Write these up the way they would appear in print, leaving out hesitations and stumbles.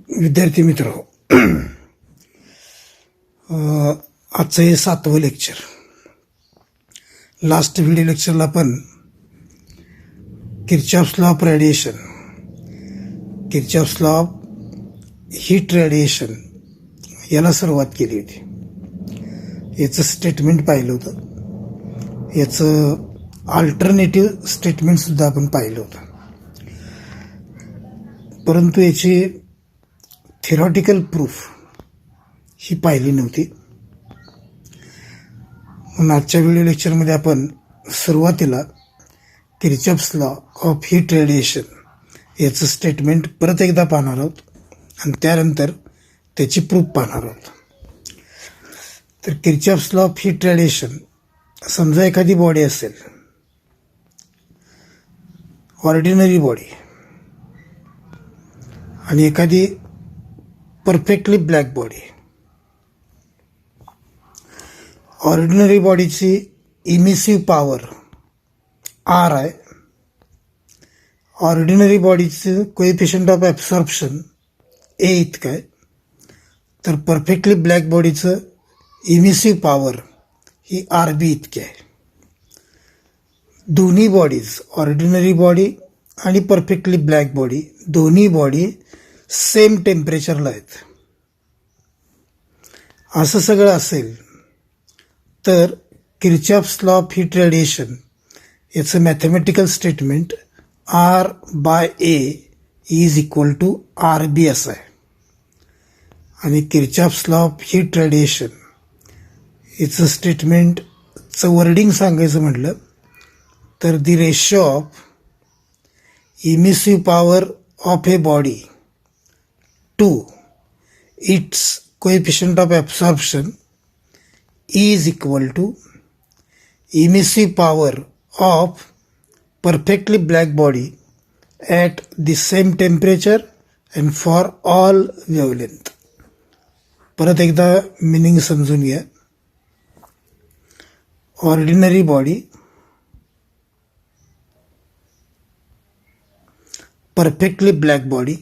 विद्यार्थी मित्र, आजचं हे 7वं लेक्चर. लास्ट व्हिडिओ लेक्चरला आपण Kirchhoff's law of radiation, Kirchhoff's law of heat radiation याला सुरुवात केली होती. याचं स्टेटमेंट पाहिलं होतं. याचं अल्टरनेटिव्ह स्टेटमेंटसुद्धा आपण पाहिलं होतं, परंतु याची थेरॉटिकल प्रूफ ही पाहिली नव्हती. म्हणून आजच्या व्हिडिओ लेक्चरमध्ये आपण सुरुवातीला Kirchhoff's law of heat radiation याचं स्टेटमेंट परत एकदा पाहणार आहोत आणि त्यानंतर त्याची प्रूफ पाहणार आहोत. तर Kirchhoff's law of heat radiation, समजा एखादी बॉडी असेल, ऑर्डिनरी बॉडी, आणि एखादी परफेक्टली ब्लॅक बॉडी. ऑर्डिनरी बॉडीची इमिसिव्ह पॉवर आर आहे. ऑर्डिनरी बॉडीचं कोएफिशियंट ऑफ ॲब्सॉर्प्शन ए इतकं आहे. तर परफेक्टली ब्लॅक बॉडीचं इमिसिव्ह पॉवर ही आर बी इतकी आहे. दोन्ही बॉडीज, ऑर्डिनरी बॉडी आणि परफेक्टली ब्लॅक बॉडी, दोन्ही बॉडी सेम टेम्परेचरला आहेत. असं सगळं असेल तर Kirchhoff's law of heat radiation याचं mathematical statement R by A is equal to R B असं आहे. आणि Kirchhoff's law of heat radiation याचं स्टेटमेंटचं वर्डिंग सांगायचं म्हटलं तर the ratio of emissive power of a body to its coefficient of absorption is equal to emissive power of perfectly black body at the same temperature and for all wavelength. परत एकदा meaning समजून घ्या. Ordinary body, perfectly black body,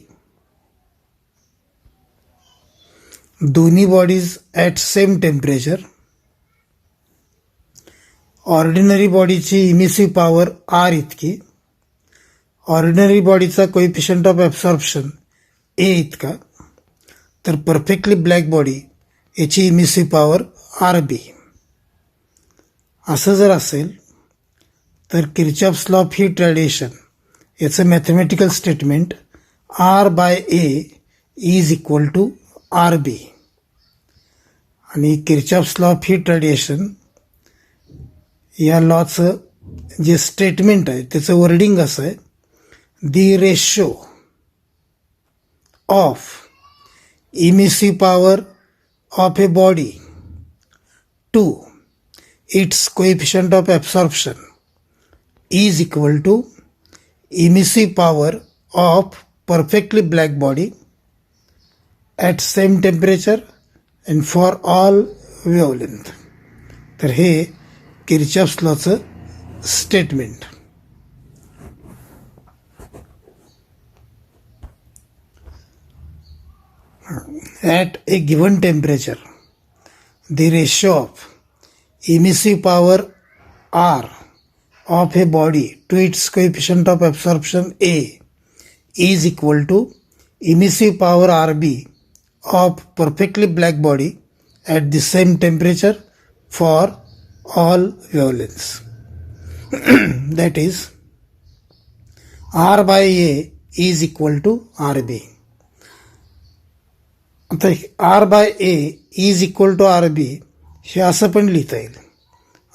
दोन्ही bodies at same temperature. Ordinary बॉडीची emissive power R इतकी. Ordinary बॉडीचा coefficient of absorption A इतका. तर परफेक्टली ब्लॅक बॉडी याची इमिसिव्ह पॉवर आर बी. असं जर असेल तर Kirchhoff's law of heat radiation याचं mathematical statement R by A is equal to R B. आणि Kirchhoff's law of heat radiation या लॉचं जे स्टेटमेंट आहे त्याचं वर्डिंग असं आहे, the ratio of emissive power of a body to its coefficient of absorption is equal to emissive power of perfectly black body at same temperature and for all wavelength. तर हे Kirchhoff's लॉचं statement. At a given temperature the ratio of emissive power R of a body to its coefficient of absorption A is equal to emissive power R B of perfectly black body at the same temperature for all wavelengths. That is, R by A is equal to RB. आता R by A is equal to RB हे असं पण लिहिता येईल,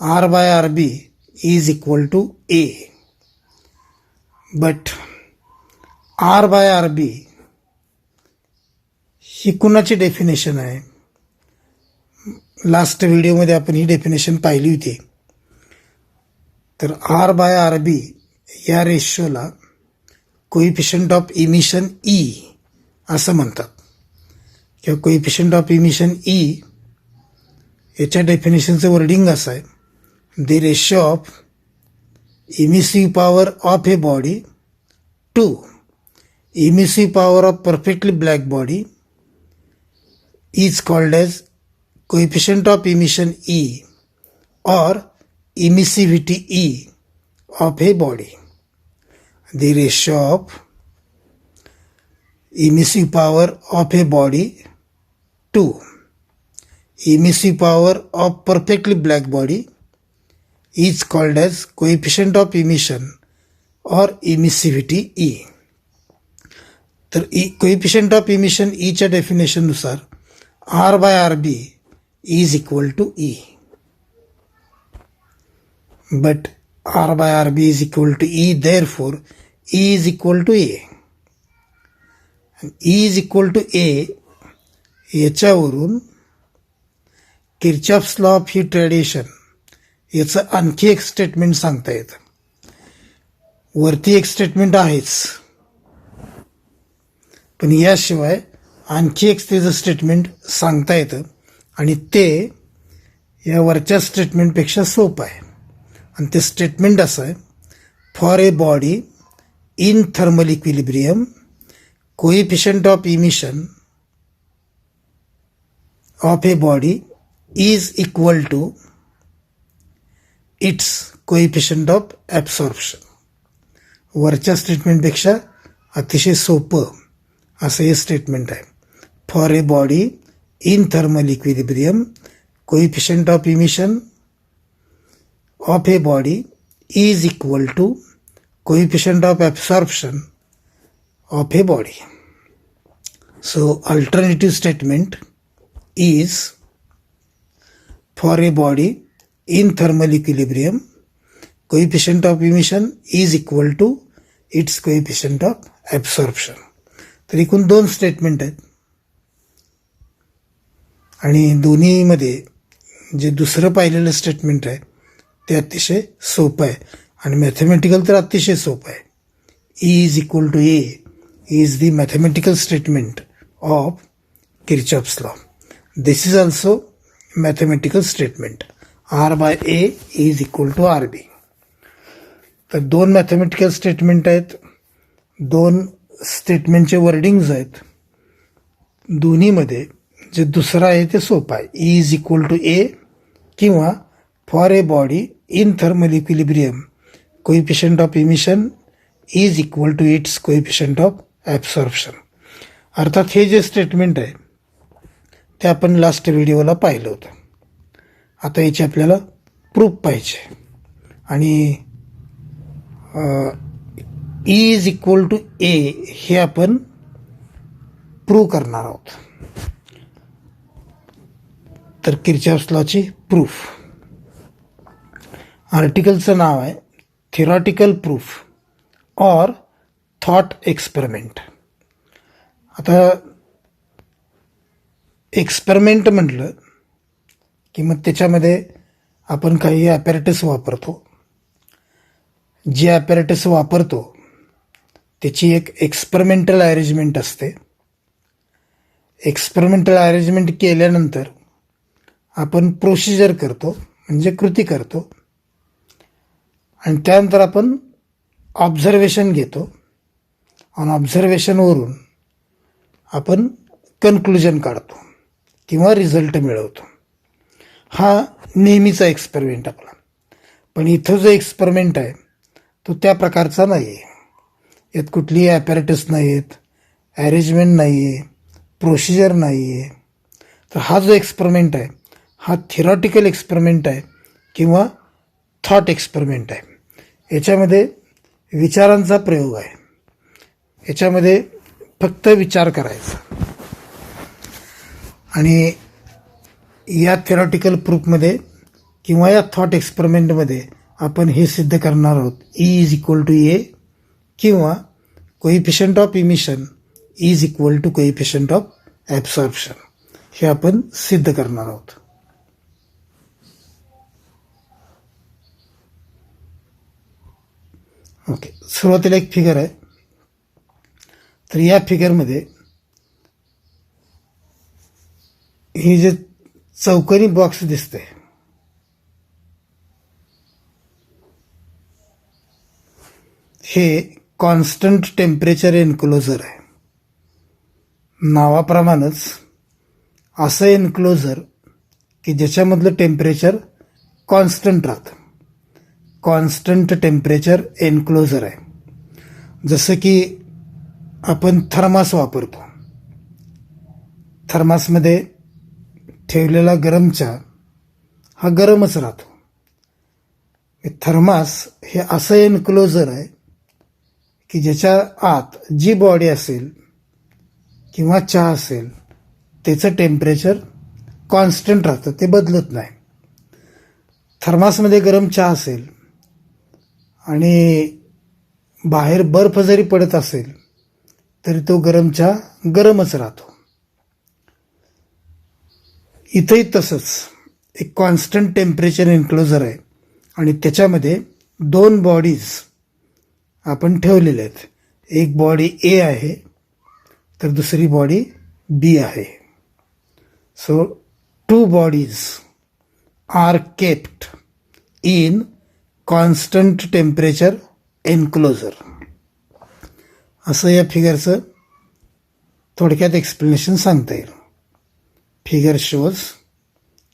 R by RB is equal to A. But R by RB ही कुणाची definition आहे? Last व्हिडिओमध्ये आपण ही डेफिनेशन पाहिली होती. तर आर बाय आर बी या रेशोला कोएफिशियंट ऑफ इमिशन ई असं म्हणतात, किंवा कोएफिशियंट ऑफ इमिशन ई याच्या डेफिनेशनचं वर्डिंग असं आहे, the ratio of emissive power of a body to emissive power of perfectly black body is called as coefficient of emission E or emissivity E of a body. The ratio of emissive power of a body to emissive power of perfectly black body is called as coefficient of emission or emissivity E. तर coefficient of emission ईच्या डेफिनेशननुसार R/RB is equal to E. But R/RB is equal to E, therefore E is equal to A. And E is equal to A याच्यावरून Kirchhoff's law of heat radiation याचं आणखी एक statement सांगता येतं. वरती एक statement आहेच, पण याशिवाय आणखी एक त्याचं स्टेटमेंट सांगता येतं आणि ते या वरच्या स्टेटमेंटपेक्षा सोपं आहे. आणि ते स्टेटमेंट असं आहे, for a body in thermal equilibrium coefficient of emission of a body is equal to its coefficient of absorption. वरच्या स्टेटमेंटपेक्षा अतिशय सोपं असं हे स्टेटमेंट आहे. For a body in thermal equilibrium coefficient of emission of a body is equal to coefficient of absorption of a body. So alternative statement is for a body in thermal equilibrium coefficient of emission is equal to its coefficient of absorption. तर एकूण दोन statement आहेत आणि दोन्हीमध्ये जे दुसरं पाहिलेलं statement आहे ते अतिशय सोपं आहे आणि मॅथमॅटिकल तर अतिशय सोपं आहे. E is equal to A is the mathematical statement of Kirchhoff's law. This is also mathematical statement. R/A is equal to RB. तर दोन मॅथमॅटिकल स्टेटमेंट आहेत, दोन स्टेटमेंटचे वर्डिंग्ज आहेत. दोन्हीमध्ये जे दुसरं आहे ते सोपं आहे. E is equal to A किंवा for a body in thermal equilibrium coefficient of emission is equal to its coefficient of absorption. अर्थात हे जे स्टेटमेंट आहे ते आपण लास्ट व्हिडिओला पाहिलं होतं. आता याची आपल्याला प्रूफ पाहिजे आणि E is equal to A हे आपण प्रूव्ह करणार आहोत. तर किर्चॉफ्स लॉची प्रूफ. आर्टिकलचं नाव आहे theoretical proof or thought experiment. आता एक्सपेरिमेंट म्हटलं की मग त्याच्यामध्ये आपण काही ॲपॅरेटस वापरतो. जे ॲपॅरेटस वापरतो त्याची एक एक्सपेरिमेंटल अरेंजमेंट असते. एक्सपेरिमेंटल अरेंजमेंट केल्यानंतर आपण प्रोसिजर करतो, म्हणजे कृती करतो आणि त्यानंतर आपण ऑब्झर्वेशन घेतो आणि ऑब्झर्वेशनवरून आपण कन्क्लुजन काढतो किंवा रिझल्ट मिळवतो. हा नेहमीचा एक्सपेरिमेंट आपला. पण इथं जो एक्सपेरिमेंट आहे तो त्या प्रकारचा नाही आहे. यात कुठलीही ॲपॅरेटस नाही आहेत, अरेंजमेंट नाही आहे, प्रोसिजर नाही आहे. तर हा जो एक्सपेरिमेंट आहे हा थिअरॉटिकल एक्सपेरिमेंट आहे किंवा थॉट एक्सपेरिमेंट आहे. याच्यामध्ये विचारांचा प्रयोग आहे. याच्यामध्ये फक्त विचार करायचा आणि या थिअरॉटिकल प्रूफमध्ये किंवा या थॉट एक्सपेरिमेंटमध्ये आपण हे सिद्ध करणार आहोत E is equal to A किंवा coefficient of emission is equal to coefficient of absorption हे आपण सिद्ध करणार आहोत. ओके, सुरुवातीला एक फिगर आहे. तर या फिगरमध्ये हे जे चौकोनी बॉक्स दिसते हे कॉन्स्टंट टेम्परेचर एन्क्लोजर आहे. नावाप्रमाणेच असं एन्क्लोजर की ज्याच्यामधलं टेम्परेचर कॉन्स्टंट राहतं. कॉन्स्टंट टेम्परेचर एन्क्लोजर आहे. जसं की आपण थर्मास वापरतो. थर्मासमध्ये ठेवलेला गरम चहा हा गरमच राहतो. थर्मास हे असं एन्क्लोजर आहे की ज्याच्या आत जी बॉडी असेल किंवा चहा असेल त्याचं टेम्परेचर कॉन्स्टंट राहतं, ते बदलत नाही. थर्मासमध्ये गरम चहा असेल आणि बाहेर बर्फ जरी पडत असेल तरी तो गरम चहा गरमच राहतो. इथंही तसंच एक कॉन्स्टंट टेम्परेचर एन्क्लोजर आहे आणि त्याच्यामध्ये दोन बॉडीज आपण ठेवलेल्या आहेत. एक बॉडी ए आहे तर दुसरी बॉडी बी आहे. So two bodies are kept in constant temperature enclosure. असं या फिगरचं थोडक्यात एक्सप्लेनेशन सांगता येईल. फिगर शोज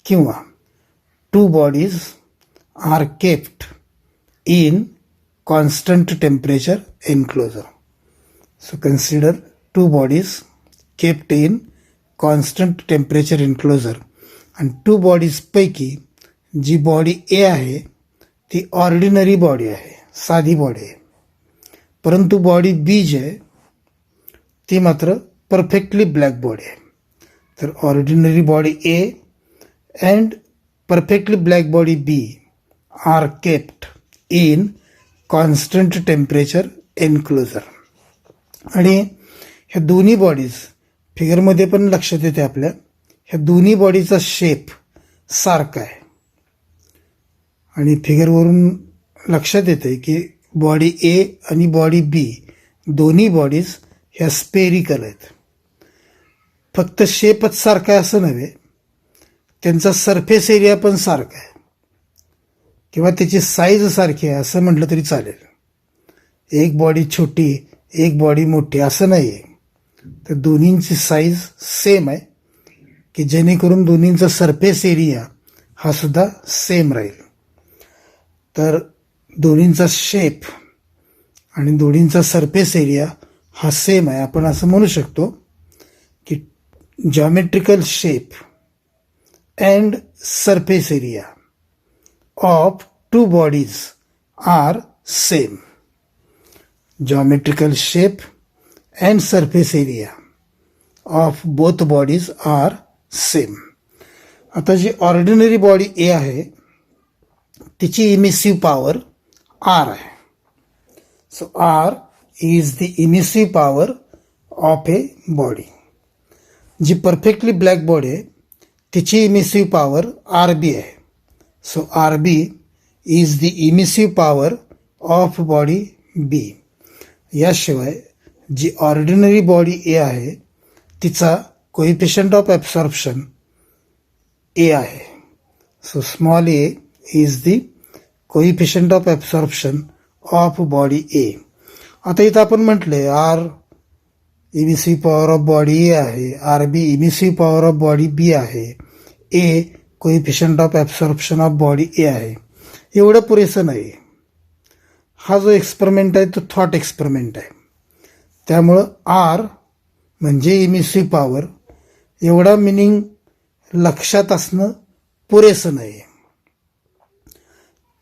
किंवा two bodies are kept in constant temperature enclosure. So consider two bodies kept in constant temperature enclosure. आणि two बॉडीजपैकी जी बॉडी ए आहे ती ऑर्डिनरी बॉडी आहे, साधी बॉडी आहे. परंतु बॉडी बी जी आहे ती मात्र परफेक्टली ब्लॅक बॉडी आहे. तर ordinary body A and perfectly black body B are kept in constant temperature enclosure. आणि ह्या दोन्ही बॉडीज फिगरमध्ये पण लक्षात येते आपल्या, ह्या दोन्ही बॉडीचा शेप सारखा आहे. आणि फिगरवरून लक्षात येते की बॉडी ए आणि बॉडी बी दोन्ही बॉडीज ह्या स्पेरिकल आहेत. फक्त शेपच सारखा आहे असं नव्हे, त्यांचा सरफेस एरिया पण सारखा आहे किंवा त्याची साईज सारखी आहे असं म्हटलं तरी चालेल. एक बॉडी छोटी एक बॉडी मोठी असं नाही आहे. तर दोन्हींची साईज सेम आहे की जेणेकरून दोन्हींचा सरफेस एरिया हा सुद्धा सेम राहील. तर दोन्हींचा शेप आणि दोन्हींचा सरफेस एरिया हा सेम आहे. आपण असं म्हणू शकतो की geometrical shape and surface area of two bodies are same. Geometrical shape and surface area of both bodies are same. आता जी ऑर्डिनरी बॉडी ए आहे तिची इमिसिव्ह पॉवर आर आहे. So R is the emissive power of a body. जी perfectly black body आहे तिची emissive power R B आहे. So R B is the emissive power of body B. याशिवाय जी ordinary body A आहे तिचा coefficient of absorption A आहे. So small A is the coefficient of absorption of body A. आता इथं आपण म्हटले R emissive power of body A आहे, R B emissive power of body B आहे, A coefficient of absorption of body A आहे. एवढं पुरेसं नाही. हा जो एक्सपेरिमेंट आहे तो थॉट एक्सपेरिमेंट आहे. त्यामुळं आर म्हणजे इमिसिव्ह पॉवर एवढा मिनिंग लक्षात असणं पुरेसं नाही.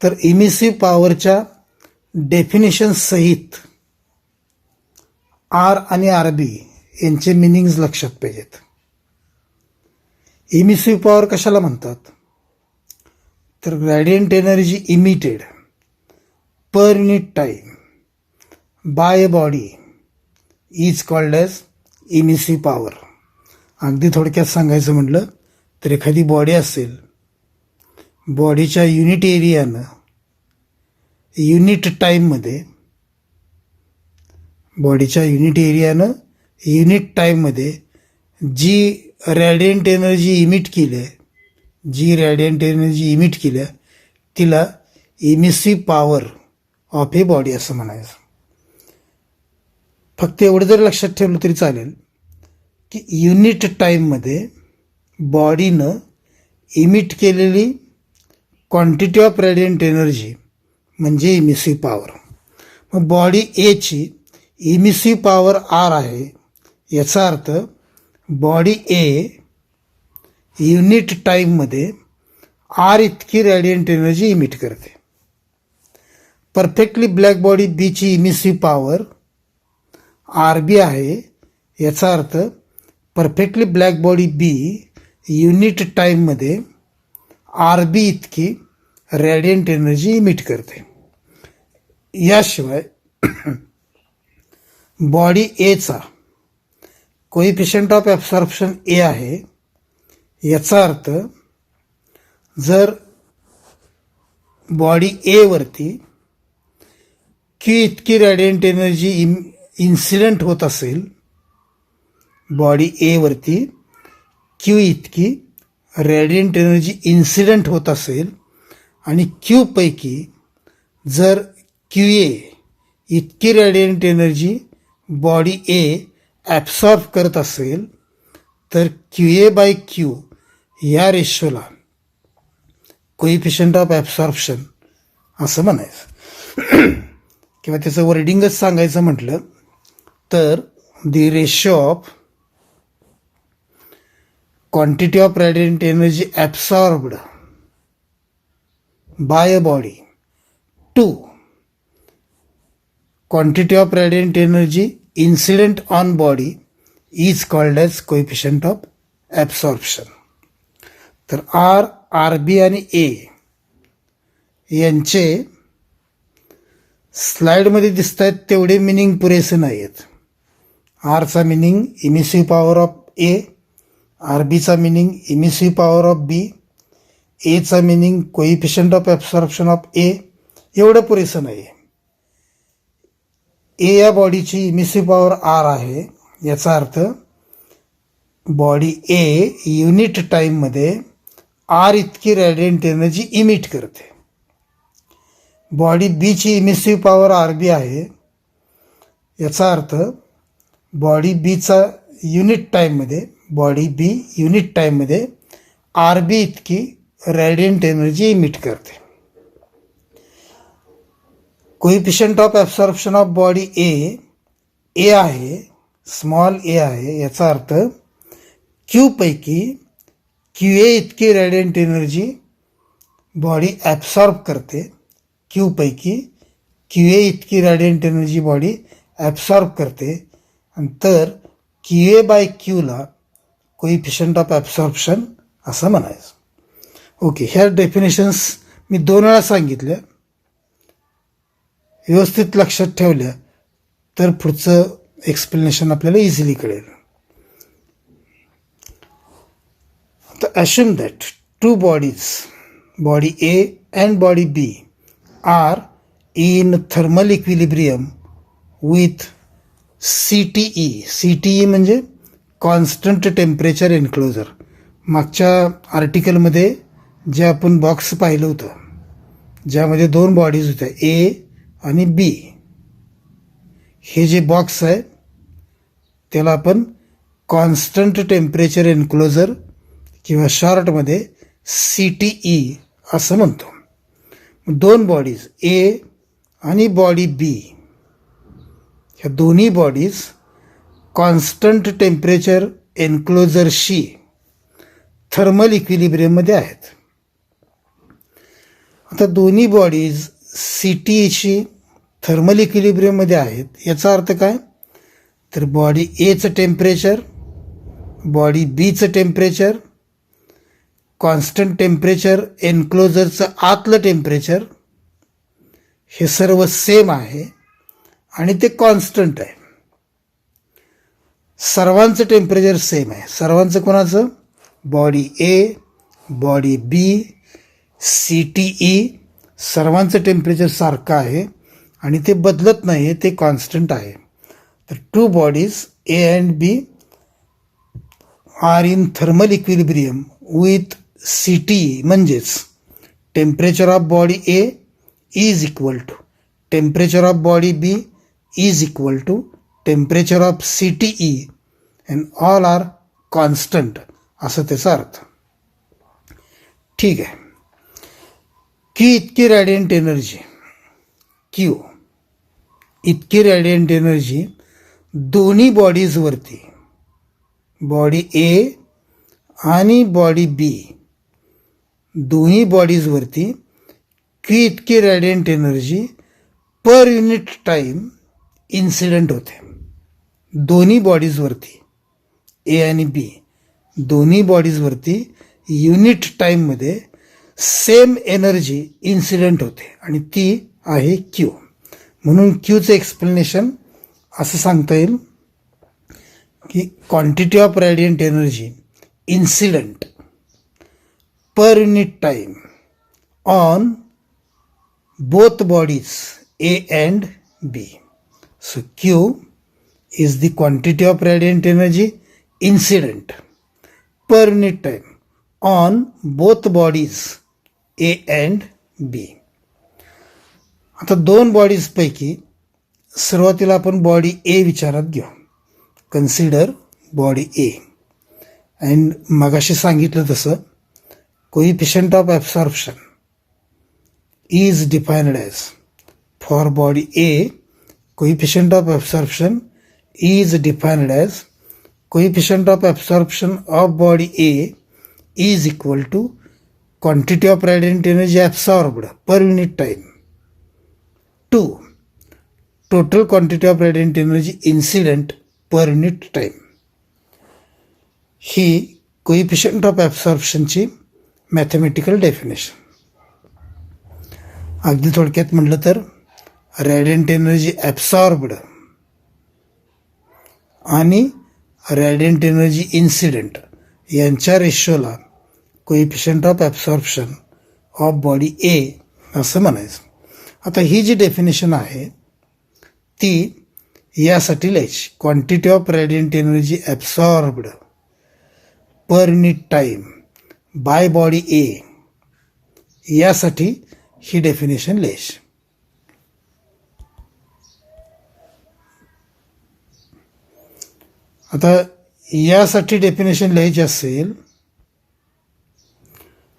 तर इमिसिव्ह पॉवरच्या डेफिनेशन सहित आर आणि आर बी यांचे मिनिंग्स लक्षात पाहिजेत. इमिसिव्ह पॉवर कशाला म्हणतात तर gradient energy emitted per unit time by a body is called as emissive power. अगदी थोडक्यात सांगायचं म्हटलं तर एखादी बॉडी असेल, बॉडीच्या युनिट एरियानं युनिट टाईममध्ये बॉडीच्या युनिट एरियानं युनिट टाईममध्ये जी रॅडियंट एनर्जी इमिट केली आहे, जी रॅडियंट एनर्जी इमिट केल्या तिला emissive power of a body असं म्हणायचं. फक्त एवढं जर लक्षात ठेवलं तरी चालेल की युनिट टाईममध्ये बॉडीनं इमिट केलेली क्वांटिटी ऑफ रेडियंट एनर्जी म्हणजे इमिसिव्ह पॉवर. मग बॉडी एची इमिसिव्ह पॉवर आर आहे, याचा अर्थ बॉडी ए युनिट टाईममध्ये आर इतकी रेडियंट एनर्जी इमिट करते. परफेक्टली ब्लॅक बॉडी बीची इमिसिव्ह पॉवर आर बी आहे, याचा अर्थ perfectly black body B unit टाईममध्ये आर बी इतकी रेडियंट एनर्जी इमिट करते. याशिवाय बॉडी एचा कोइफिशियंट ऑफ ॲब्सॉर्प्शन ए आहे, याचा अर्थ जर बॉडी एवरती क्यू इतकी रेडियंट एनर्जी इन्सिडेंट होत असेल, बॉडी एवरती क्यू इतकी रेडियंट एनर्जी इन्सिडेंट होत असेल आणि क्यूपैकी जर क्यू ए इतकी रेडियंट एनर्जी बॉडी ए ॲब्सॉर्ब करत असेल तर क्यू ए बाय क्यू या रेशोला कोइफिशियंट ऑफ ॲब्सॉर्प्शन असं म्हणायचं. किंवा त्याचं वर्डिंगच सांगायचं म्हटलं तर the ratio of quantity of radiant energy absorbed by a body to quantity of radiant energy incident on body is called as coefficient of absorption. तर आर, आर बी आणि A यांचे स्लाईडमध्ये दिसत आहेत तेवढे मिनिंग पुरेसे नाही आहेत. आरचा meaning emissive power of A, R बीचा meaning emissive power of B, एचा meaning coefficient of absorption of A, एवढं पुरेसं नाही आहे. ए या बॉडीची इमिसिव्ह पॉवर आर आहे, याचा अर्थ बॉडी ए युनिट टाईममध्ये आर इतकी रेडियंट एनर्जी इमिट करते. बॉडी बीची इमिसिव्ह पॉवर आर बी आहे, याचा अर्थ बॉडी बीचा युनिट टाईममध्ये बॉडी बी युनिट टाईममध्ये आर बी इतकी रेडियंट एनर्जी इमिट करते. Coefficient of absorption of body A आहे, स्मॉल ए आहे, याचा अर्थ क्यूपैकी क्यू ए इतकी रेडियंट एनर्जी बॉडी ॲब्सॉर्ब करते. क्यूपैकी क्यू ए इतकी रेडियंट एनर्जी बॉडी ॲब्सॉर्ब करते. आणि तर क्यू ए बाय क्यूला कोइफिशियंट ऑफ ॲब्सॉर्प्शन असं म्हणायचं. ओके, ह्या डेफिनेशन्स मी 2 वेळा सांगितल्या, व्यवस्थित लक्षात ठेवल्या तर पुढचं एक्सप्लेनेशन आपल्याला इझिली कळेल. तर assume that two bodies, body A and body B, are in thermal equilibrium with CTE. CTE म्हणजे कॉन्स्टंट टेम्परेचर एन्क्लोजर. मागच्या आर्टिकलमध्ये जे आपण बॉक्स पाहिलं होतं, ज्यामध्ये 2 बॉडीज होत्या ए आणि बी, हे जे बॉक्स आहे त्याला आपण कॉन्स्टंट टेम्परेचर एन्क्लोजर किंवा शॉर्टमध्ये CTE असं म्हणतो. 2 बॉडीज ए आणि बॉडी बी, ह्या दोन्ही बॉडीज कॉन्स्टंट टेम्परेचर एन्क्लोजरशी थर्मल इक्विलिब्रियममध्ये आहेत. आता दोन्ही बॉडीज CTEशी थर्मल इक्विलिब्रियममध्ये आहेत, याचा अर्थ काय? तर बॉडी एचं टेम्परेचर, बॉडी बीचं टेम्परेचर, कॉन्स्टंट टेम्परेचर एन्क्लोजरचं आतलं टेम्परेचर हे सर्व सेम आहे आणि ते कॉन्स्टंट आहे. सर्वांचं टेम्परेचर सेम आहे. सर्वांचं कोणाचं? बॉडी ए, बॉडी बी, CTE, सर्वांचं टेम्परेचर सारखं आहे आणि ते बदलत नाही आहे, ते कॉन्स्टंट आहे. तर 2 bodies A and B are in thermal equilibrium with CTE, म्हणजेच temperature of body A is equal to temperature of body B is equal to temperature of CTE and all are constant असं त्याचा अर्थ. ठीक आहे. Q इतकी radiant energy, Q इतकी radiant energy दोन्ही बॉडीजवरती, बॉडी A आणि बॉडी B, दोन्ही बॉडीजवरती Q इतकी radiant energy per unit time incident होते. दोन्ही बॉडीजवरती A आणि B, दोन्ही बॉडीजवरती युनिट टाईममध्ये सेम एनर्जी इन्सिडेंट होते आणि ती आहे Q. म्हणून Qचं एक्सप्लेनेशन असं सांगता येईल की quantity of radiant energy incident per unit time on both bodies A and B. So Q is the quantity of radiant energy incident per unit time on both bodies A and B. आता दोन bodies पैकी सुरुवातीला आपण body A विचारात घेऊ. Consider body A. And मगाशी सांगितलं तसं coefficient of absorption is defined as, for body A, coefficient of absorption is defined as coefficient of absorption of body A is equal to quantity of radiant energy absorbed per unit time to total quantity of radiant energy incident per unit time. He coefficient of absorption ची mathematical definition. अगदी थोडक्यात म्हटलं तर रॅडियंट energy absorbed आणि रॅडियंट energy incident यांच्या रेशोला coefficient of absorption of body A असं म्हणायचं. आता ही जी डेफिनेशन आहे ती यासाठी लिहायची. Quantity of radiant energy absorbed per unit time by body A, यासाठी ही डेफिनेशन लिहायची. आता यासाठी डेफिनेशन लिहायची असेल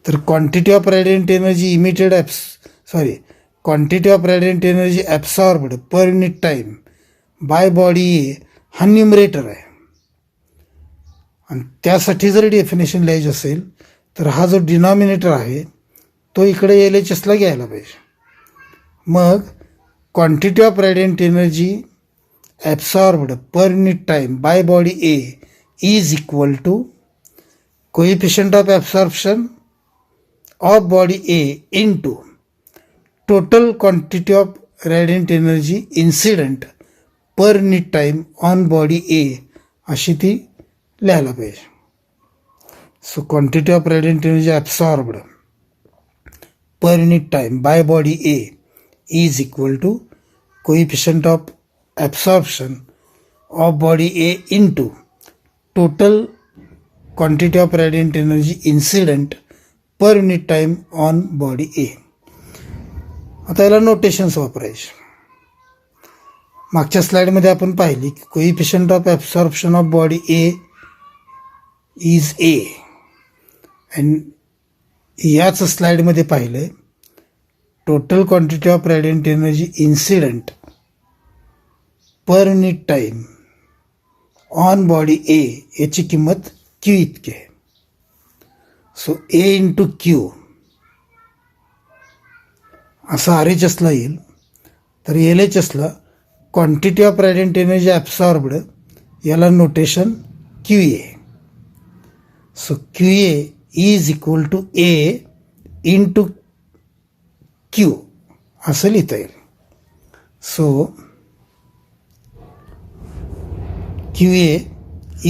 तर quantity of radiant energy emitted quantity of radiant energy absorbed per unit time by body A हा न्युमरेटर आहे. आणि त्यासाठी जर डेफिनेशन लिहायची असेल तर हा जो डिनॉमिनेटर आहे तो इकडे LHSला घ्यायला पाहिजे. मग quantity of radiant energy absorbed per unit time by body A is equal to coefficient of absorption of body A into total quantity of radiant energy incident per unit time on body A, अशी ती लिहायला पाहिजे. So quantity of radiant energy absorbed per unit time by body A is equal to coefficient of absorption of body A into total quantity of radiant energy incident per unit time on body A. आता याला notations वापरायचे. मागच्या स्लाइडमध्ये आपण पाहिली की coefficient of absorption of body A is A and याच स्लाइडमध्ये पाहिलं total quantity of radiant energy incident per unit time on body A, याची किंमत Q इतकी आहे. सो A इंटू Q असा RHSला येईल. तर LHSला quantity of radiant energy absorbed याला notation QA. So QA is equal to A into Q असं लिहिता येईल. So QA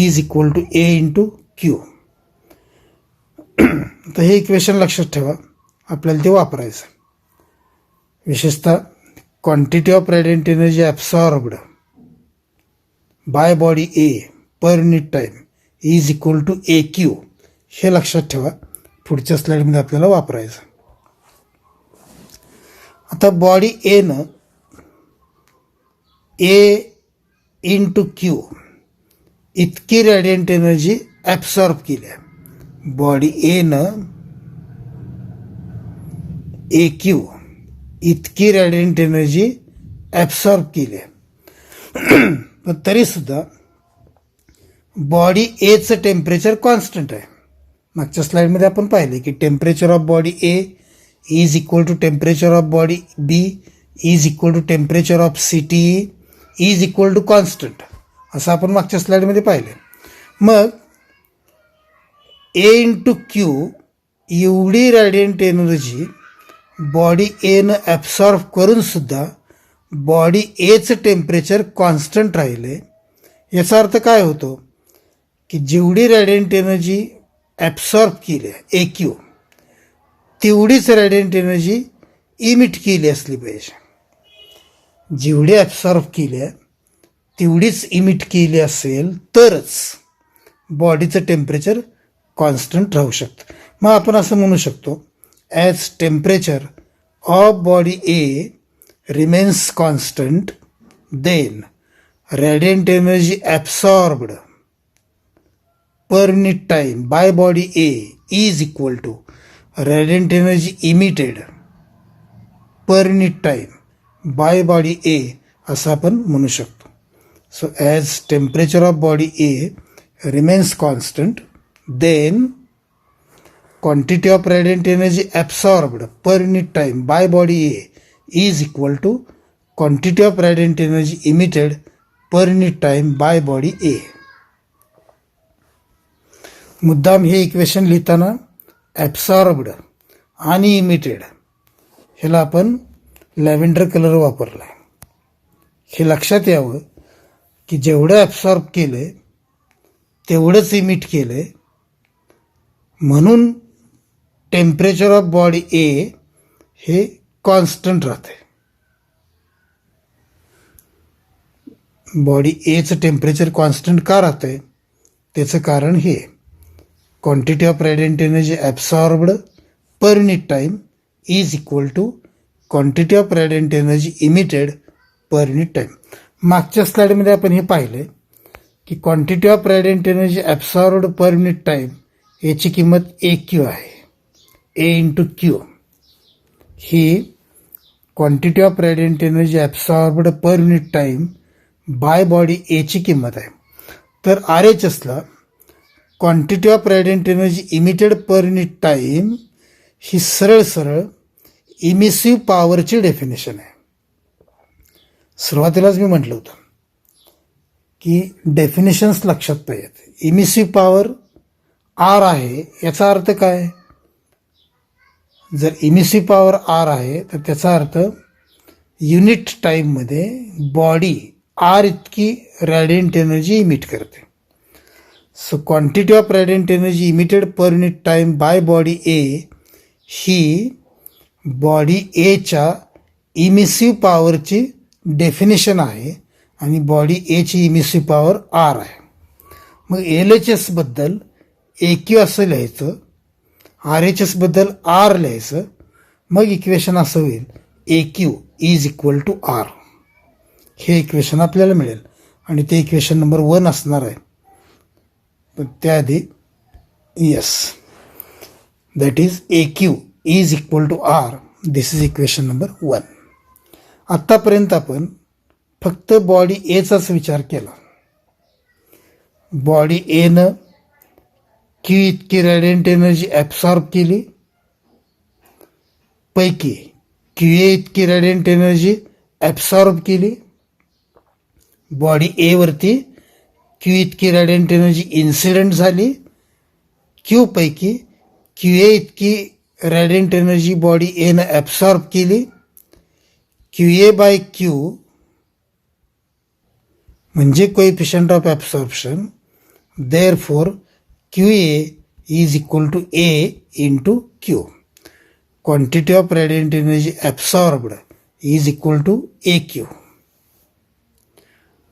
is equal to A into Q. तर हे इक्वेशन लक्षात ठेवा, आपल्याला ते वापरायचं. विशेषतः quantity of radiant energy absorbed by body A per unit time is equal to AQ, हे लक्षात ठेवा. पुढच्या स्लाइडमध्ये आपल्याला वापरायचं. आता बॉडी एनं A इंटू क्यू इतकी रॅडियंट एनर्जी ॲब्सॉर्ब केली आहे बॉडी एनं ए क्यू इतकी रॅडियंट एनर्जी ॲब्सॉर्ब केली आहे पण तरीसुद्धा बॉडी एचं टेम्परेचर कॉन्स्टंट आहे. मागच्या स्लाईडमध्ये आपण पाहिले की temperature of body A is equal to temperature of body B is equal to temperature of C T E is equal to constant असं आपण मागच्या स्लाईडमध्ये पाहिले. मग ए इंटू क्यू एवढी रॅडियंट एनर्जी बॉडी एनं ॲब्सॉर्ब करूनसुद्धा बॉडी एचं टेम्परेचर कॉन्स्टंट राहिले. याचा अर्थ काय होतो की जेवढी रॅडियंट एनर्जी ॲब्सॉर्ब केली आहे ए क्यू तेवढीच रॅडियंट एनर्जी इमिट केली असली पाहिजे. जेवढी ॲब्सॉर्ब केली आहे तेवढीच इमिट केली असेल तरच बॉडीचं टेम्परेचर कॉन्स्टंट राहू शकतं. मग आपण असं म्हणू शकतो as temperature of body A remains constant then radiant energy absorbed per unit time by body A is equal to radiant energy emitted per unit time by body A असं आपण म्हणू शकतो. So as temperature of body A remains constant, then quantity of radiant energy absorbed per unit time by body A is equal to quantity of radiant energy emitted per unit time by body A. मुद्दाम हे equation लिहिताना absorbed आणि emitted ह्याला आपण lavender colour वापरला आहे. हे लक्षात यावं की जेवढं ॲब्सॉर्ब केलं आहे तेवढंच इमिट केलं आहे म्हणून टेम्परेचर ऑफ बॉडी ए हे कॉन्स्टंट राहते. बॉडी एचं टेम्परेचर कॉन्स्टंट का राहतं आहे त्याचं कारण हे quantity of radiant energy absorbed per unit time is equal to quantity of radiant energy emitted per unit time. मागच्या स्लाईडमध्ये आपण हे पाहिलं की quantity of radiant energy absorbed per unit time याची किंमत ए क्यू आहे. ए इंटू क्यू ही quantity of radiant energy absorbed per unit time by body एची किंमत आहे. तर आर एच एसला quantity of radiant energy emitted per unit time ही सरळ सरळ इमिसिव्ह पॉवरची डेफिनेशन आहे. सुरुवातीलाच मी म्हटलं होतं की डेफिनेशन्स लक्षात पाहिजेत. इमिसिव्ह पॉवर आर आहे याचा अर्थ काय? जर इमिसिव्ह पॉवर आर आहे तर त्याचा अर्थ युनिट टाईममध्ये बॉडी आर इतकी रॅडियंट एनर्जी इमिट करते. So quantity of radiant energy emitted per unit time by body A ही बॉडी एच्या इमिसिव्ह पॉवरची डेफिनेशन आहे आणि बॉडी एची इमिसिव्ह पॉवर आर आहे. मग एल एच एसबद्दल ए क्यू असं लिहायचं, आर एच एसबद्दल आर लिहायचं. मग इक्वेशन असं होईल A Q is equal to R. हे इक्वेशन आपल्याला मिळेल आणि ते इक्वेशन नंबर 1 असणार आहे. पण त्याआधी yes that is A Q is equal to R. This is equation number 1. आत्तापर्यंत आपण फक्त बॉडी एचाच विचार केला. बॉडी एनं क्यू इतकी रॅडियंट एनर्जी ॲब्सॉर्ब केली पैकी क्यू ए इतकी रॅडियंट एनर्जी ॲब्सॉर्ब केली. बॉडी एवरती क्यू इतकी रॅडियंट एनर्जी इन्सिडेंट झाली. क्यू पैकी क्यू ए इतकी रॅडियंट एनर्जी बॉडी एनं ॲब्सॉर्ब केली. क्यू ए बाय क्यू म्हणजे coefficient of absorption. Therefore Q A is equal to A into Q. Quantity of radiant energy absorbed is equal to A Q.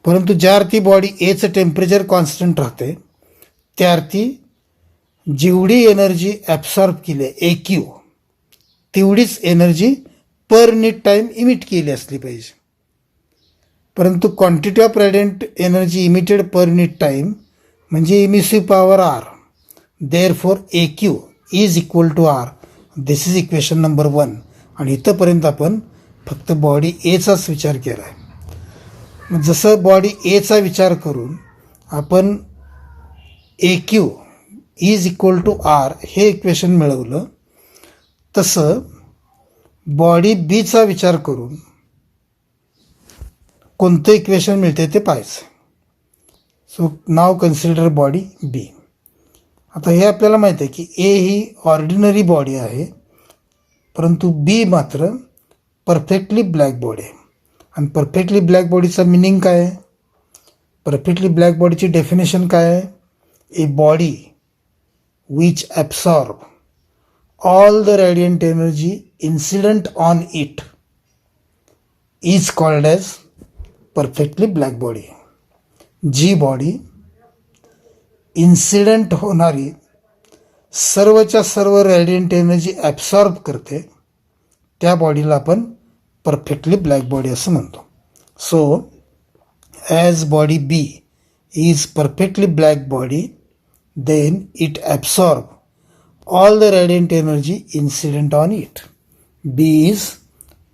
परंतु ज्या अर्थी body एचं temperature constant राहते त्या अर्थी जेवढी एनर्जी ॲब्सॉर्ब केली आहे ए क्यू तेवढीच energy per unit time emit केली असली पाहिजे. परंतु quantity of radiant energy emitted per unit time म्हणजे emissive power R. Therefore A Q is equal to R. This is equation number 1. आणि इथंपर्यंत आपण फक्त बॉडी एचाच विचार केला आहे. मग जसं बॉडी एचा विचार करून आपण A Q is equal to R हे इक्वेशन मिळवलं, तसं बॉडी बीचा विचार करून कोणतं इक्वेशन मिळते ते पाहायचं. सो नाव कन्सिडर बॉडी बी. आता हे आपल्याला माहीत आहे की ए ही ऑर्डिनरी बॉडी आहे, परंतु बी मात्र परफेक्टली ब्लॅक बॉडी आहे. आणि परफेक्टली ब्लॅक बॉडीचा मिनिंग काय आहे? परफेक्टली ब्लॅक बॉडीची डेफिनेशन काय आहे? A body which absorb all the radiant energy incident on it is called as perfectly black body. जी बॉडी इन्सिडेंट होणारी सर्वच्या सर्व रॅडियंट एनर्जी ॲब्सॉर्ब करते त्या बॉडीला आपण परफेक्टली ब्लॅक बॉडी असं म्हणतो. So as body B is perfectly black body, then it absorb all the radiant energy incident on it. B is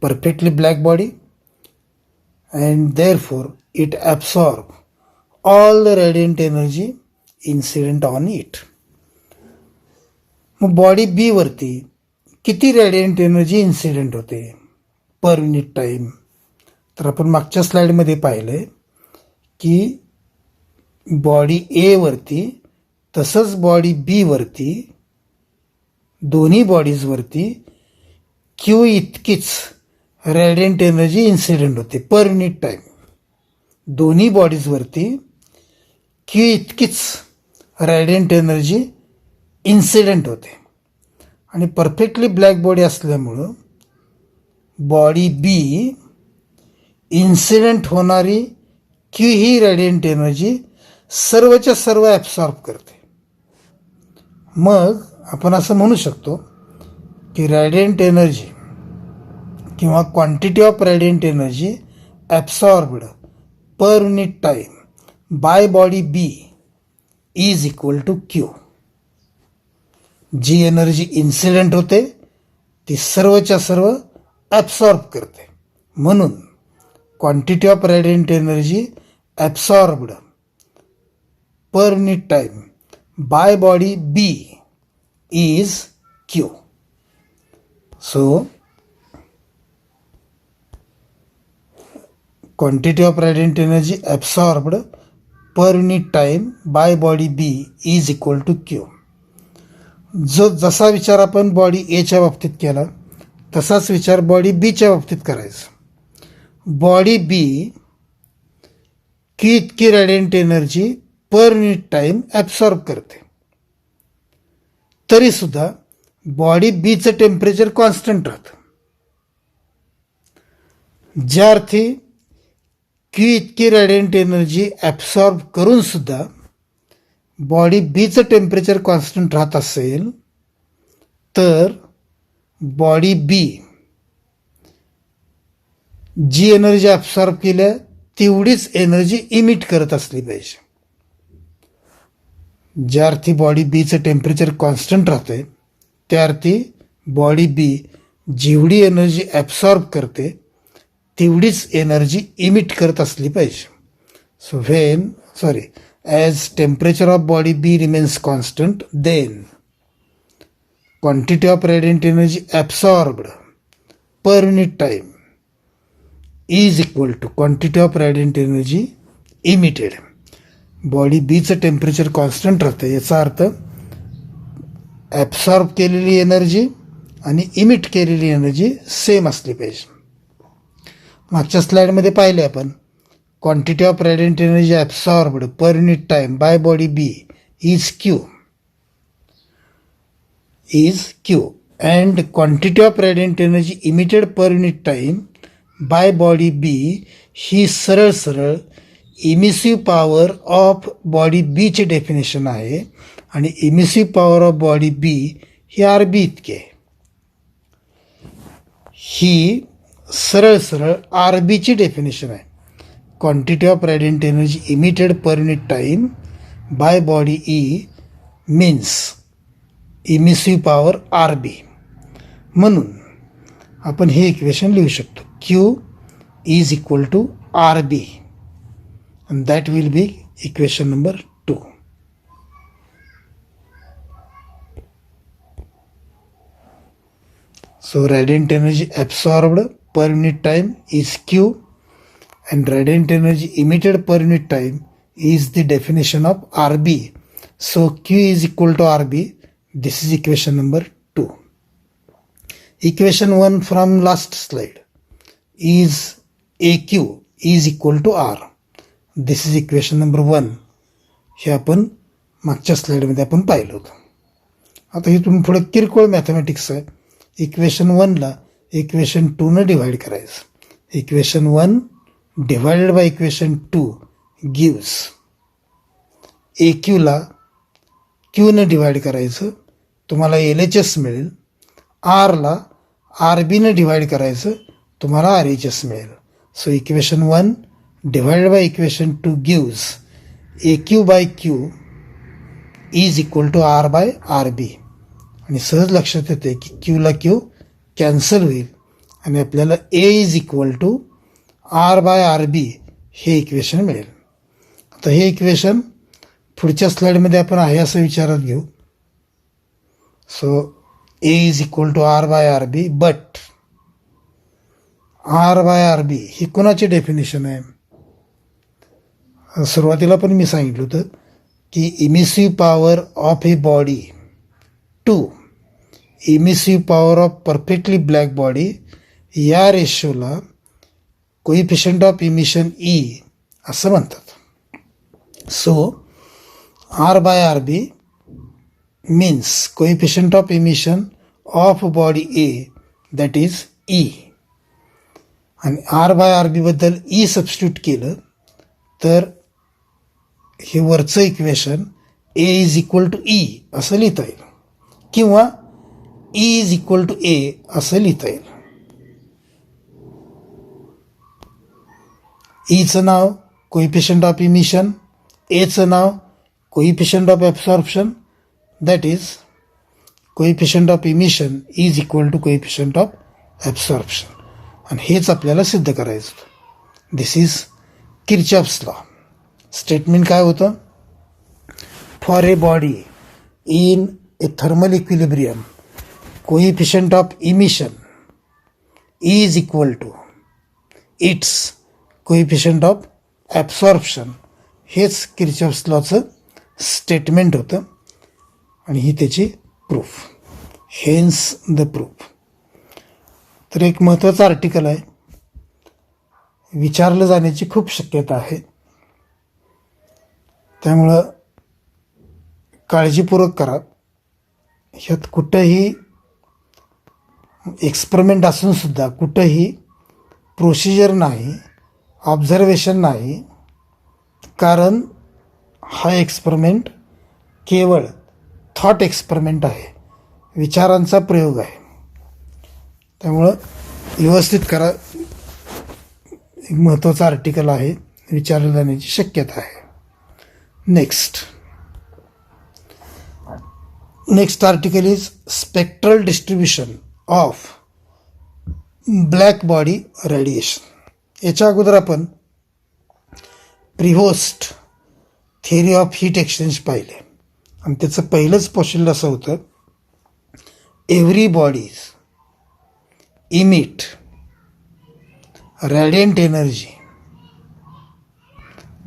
perfectly black body and therefore it absorb all the radiant energy incident on it. मग body बी वरती किती रॅडियंट energy incident होते पर unit time? तर आपण मागच्या स्लाईडमध्ये पाहिलं की बॉडी ए वरती तसंच बॉडी बी वरती दोन्ही बॉडीजवरती क्यू इतकीच रॅडियंट एनर्जी इन्सिडेंट होते पर युनिट टाईम. दोन्ही बॉडीजवरती क्यू इतकीच रॅडियंट एनर्जी इन्सिडेंट होते. आणि परफेक्टली ब्लॅक बॉडी असल्यामुळं बॉडी बी इन्सिडेंट होणारी क्यू ही रॅडियंट एनर्जी सर्वच्या सर्व ॲब्सॉर्ब करते. मग आपण असं म्हणू शकतो की रॅडियंट एनर्जी किंवा quantity of radiant energy absorbed per unit time by body B is equal to Q. जी एनर्जी इन्सिडेंट होते ती सर्वच्या सर्व ॲब्सॉर्ब करते. म्हणून quantity of radiant energy absorbed per unit time by body B is Q. So, quantity of radiant energy absorbed per unit time by body B is equal to Q. जसा विचार आपण body एच्या बाबतीत केला तसाच विचार बॉडी बीच्या बाबतीत करायचा. बॉडी बी की इतकी radiant energy per unit time absorb करते, तरीसुद्धा बॉडी बीचं टेम्परेचर कॉन्स्टंट राहतं. ज्या अर्थी क्यू इतकी रॅडियंट एनर्जी ॲब्सॉर्ब करूनसुद्धा बॉडी बीचं टेम्परेचर कॉन्स्टंट राहत असेल तर बॉडी बी जी एनर्जी ॲब्सॉर्ब केल्या तेवढीच एनर्जी इमिट करत असली पाहिजे. ज्या अर्थी बॉडी बीचं टेम्परेचर कॉन्स्टंट राहते त्या अर्थी बॉडी बी जेवढी एनर्जी ॲब्सॉर्ब करते तेवढीच एनर्जी इमिट करत असली पाहिजे. So as temperature of body B remains constant then quantity of radiant energy absorbed per unit time is equal to quantity of radiant energy emitted. Body बीचं temperature constant राहतं याचा अर्थ absorb केलेली energy आणि emit केलेली energy same असली पाहिजे. मागच्या स्लाईडमध्ये पाहिले आपण quantity of radiant energy absorbed per unit time by body B is Q and quantity of radiant energy emitted per unit time by body B ही सरळ सरळ इमिसिव्ह पॉवर ऑफ बॉडी बीची डेफिनेशन आहे आणि emissive power of body B ही R B इतकी आहे. ही सरळ सरळ आर बीची डेफिनेशन आहे. quantity of radiant energy emitted per unit time by body E means emissive power RB. म्हणून आपण हे इक्वेशन लिहू शकतो. Q is equal to RB and that will be equation number 2. So radiant energy absorbed per unit time is Q and radiant energy emitted per unit time is the definition of RB. So Q is equal to RB. This is equation number 2. Equation 1 from last slide is AQ is equal to R. This is equation number 1. हे आपण मागच्या स्लाइडमध्ये आपण पाहिलं होतं. आता इथून पुढे किरकोळ मॅथमॅटिक्स आहे. इक्वेशन 1ला इक्वेशन 2 डिवाइड करायचं. Equation 1 divided by equation 2 gives AQला Qने डिवाइड करायचं, तुम्हाला LHS मिळेल. Rला RBने डिवाइड करायचं, तुम्हाला RHS मिळेल. So equation 1 divided by equation 2 gives AQ by Q is equal to R by RB. आणि सहज लक्षात येते की Qला Q कॅन्सल होईल आणि आपल्याला A is equal to R by RB हे इक्वेशन मिळेल. आता हे इक्वेशन पुढच्या स्लाइडमध्ये आपण आहे असं विचारात घेऊ. So A is equal to R by RB, but R by RB ही कोणाची डेफिनेशन आहे? सुरुवातीला पण मी सांगितलं होतं की emissive power of a body to emissive power of perfectly black body या रेशोला कोइफिशियंट ऑफ इमिशन E असं म्हणतात. So R by RB means coefficient of emission of body A, that is E. आणि R बाय RB बद्दल E substitute केलं तर हे वरचं equation A is equal to E असं लिहिता येईल किंवा E is equal to A असं लिहिता येईल. Eचं नाव कोइफिशियंट ऑफ इमिशन, Aचं नाव coefficient of absorption, that is coefficient of emission is equal to coefficient of absorption. आणि हेच आपल्याला सिद्ध करायचं. This is Kirchhoff's law. Statement काय होतं? For a body in a thermal equilibrium coefficient of emission is equal to its coefficient of absorption. हेच Kirchhoff's लॉचं statement होतं आणि ही त्याची प्रूफ. Hence the proof. तर एक महत्त्वाचं आर्टिकल आहे, विचारलं जाण्याची खूप शक्यता आहे, त्यामुळं काळजीपूर्वक करा. ह्यात कुठंही एक्सपेरिमेंट असूनसुद्धा कुठंही प्रोसिजर नाही, ऑब्झर्वेशन नाही, कारण हा एक्सपेरिमेंट केवळ थॉट एक्सपेरिमेंट आहे, विचारांचा प्रयोग आहे. त्यामुळं व्यवस्थित करा. एक महत्त्वाचं आर्टिकल आहे, विचारलं जाण्याची शक्यता आहे. Next article is spectral distribution of black body radiation. याच्या अगोदर आपण प्रिहोस्ट थिअरी ऑफ हीट एक्सचेंज पाहिले आणि त्याचं पहिलंच पोस्टुलेट असं होतं, every bodies emit radiant energy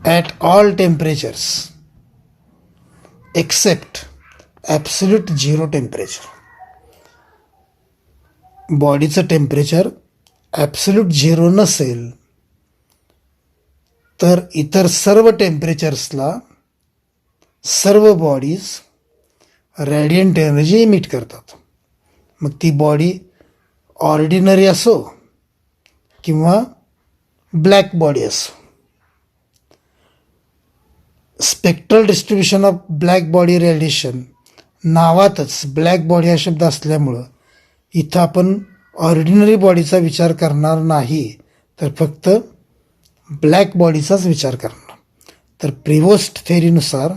at all temperatures except absolute zero temperature. बॉडीचं टेम्परेचर ॲब्सोल्यूट झिरो नसेल तर इतर सर्व टेम्परेचर्सला सर्व बॉडीज रॅडियंट एनर्जी इमिट करतात. मग ती बॉडी ऑर्डिनरी असो किंवा ब्लॅक बॉडी असो. Spectral distribution of black body radiation नावातच ब्लॅक बॉडी हा शब्द असल्यामुळं इथं आपण ऑर्डिनरी बॉडीचा विचार करणार नाही, तर फक्त ब्लॅक बॉडीचाच विचार करणार. तर प्रिवोस्ट थेअरीनुसार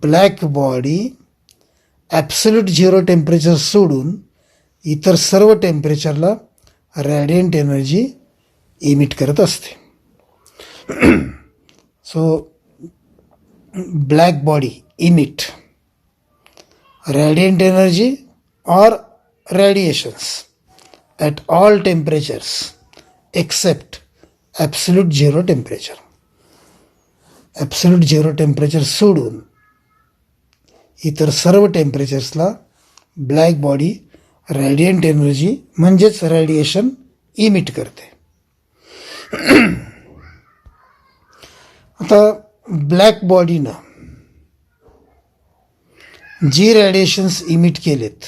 black body absolute zero temperature सोडून इतर सर्व टेम्परेचरला रॅडियंट एनर्जी इमिट करत असते. So black body emit radiant energy or radiations at all temperatures except absolute zero temperature. Absolute zero temperature सोडून इतर सर्व टेम्परेचर्सला ब्लॅक बॉडी रॅडियंट एनर्जी म्हणजेच रॅडिएशन इमिट करते. आता ब्लॅक बॉडीनं जी रॅडिएशन्स इमिट केलेत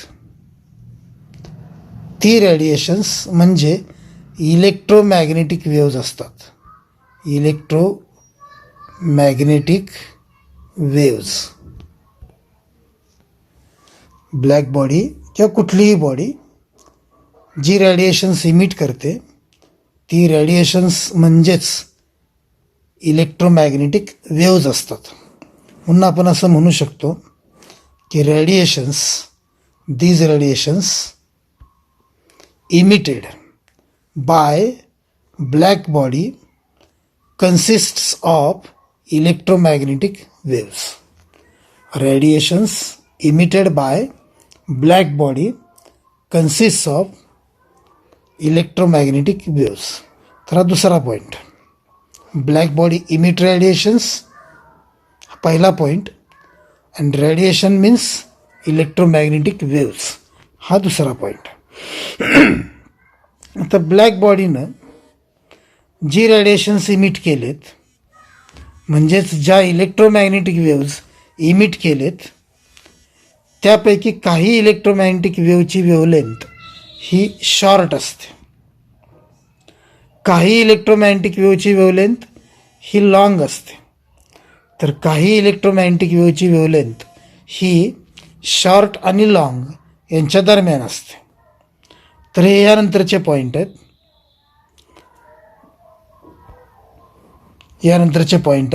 ती रॅडिएशन्स म्हणजे इलेक्ट्रोमॅग्नेटिक वेव्ज असतात. इलेक्ट्रोमॅग्नेटिक वेव्ज ब्लॅक बॉडी किंवा कुठलीही बॉडी जी रॅडिएशन्स इमिट करते ती रॅडिएशन्स म्हणजेच इलेक्ट्रोमॅग्नेटिक वेव्ज असतात. म्हणून आपण असं म्हणू शकतो की these radiations emitted by black body consists of electromagnetic waves. Radiations emitted by black body consists of electromagnetic waves. तर हा दुसरा पॉईंट. ब्लॅक बॉडी इमिट रॅडिएशन्स हा पहिला point and radiation means electromagnetic waves हा दुसरा पॉईंट. आता ब्लॅक बॉडीनं जी radiations emit केलेत म्हणजेच ज्या इलेक्ट्रोमॅग्नेटिक वेव्ज इमिट केलेत त्यापैकी काही इलेक्ट्रोमॅग्नेटिक वेव्हची वेव्हलेंथ ही शॉर्ट असते, काही इलेक्ट्रोमॅग्नेटिक वेव्हची वेव्हलेंथ ही लॉंग असते, तर काही इलेक्ट्रोमॅग्नेटिक वेव्हची वेव्हलेंथ ही शॉर्ट आणि लॉंग यांच्या दरम्यान असते. तर हे यानंतरचे पॉईंट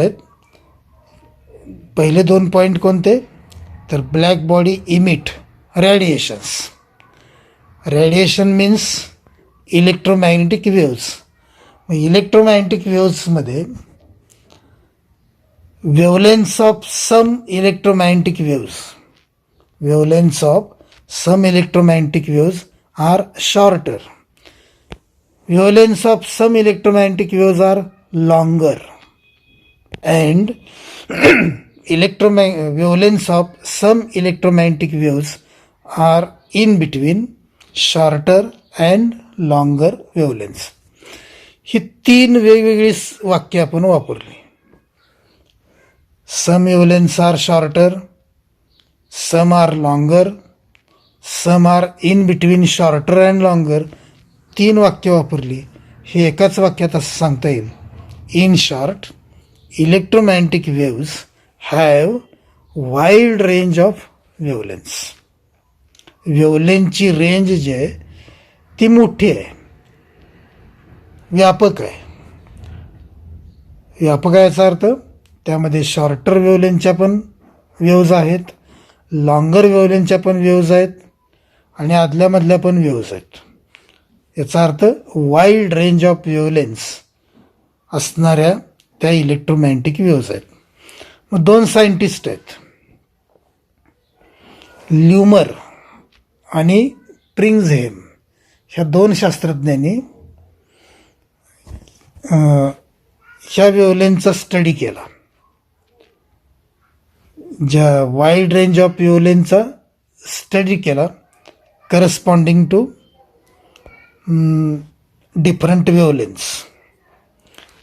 आहेत. पहिले दोन पॉईंट कोणते? तर black body emit radiations. Radiation means electromagnetic waves. Electromagnetic वेव्जमध्ये wavelengths of some electromagnetic waves are shorter. Wavelengths of some electromagnetic waves are longer. And wavelengths of some electromagnetic waves are in between shorter and longer wavelengths. ही तीन वेगवेगळी वाक्य आपण वापरली. Some wavelengths are shorter, some are longer, some are in between shorter and longer. तीन वाक्य वापरली. हे एकाच वाक्यात असं सांगता येईल. In short, electromagnetic waves have wide range of wavelengths. वेव्हलेंथची रेंज जी आहे ती मोठी आहे, व्यापक आहे. व्यापक आहे याचा अर्थ त्यामध्ये शॉर्टर वेव्हलेंथच्या पण वेव्ज आहेत, लॉंगर वेव्हलेंथच्या पण वेव्ज आहेत आणि आदल्यामधल्या पण वेव्ज आहेत. याचा अर्थ वाईड रेंज ऑफ वेव्हलेंथ्स असणाऱ्या त्या इलेक्ट्रोमॅग्नेटिक वेव्ज आहेत. मग दोन सायंटिस्ट आहेत, ल्युमर आणि प्रिंग्झहेम. ह्या दोन शास्त्रज्ञांनी ह्या वेव्हलेंथचा स्टडी केला. ज्या वाईड रेंज ऑफ वेव्हलेंथचा स्टडी केला corresponding to different wavelengths.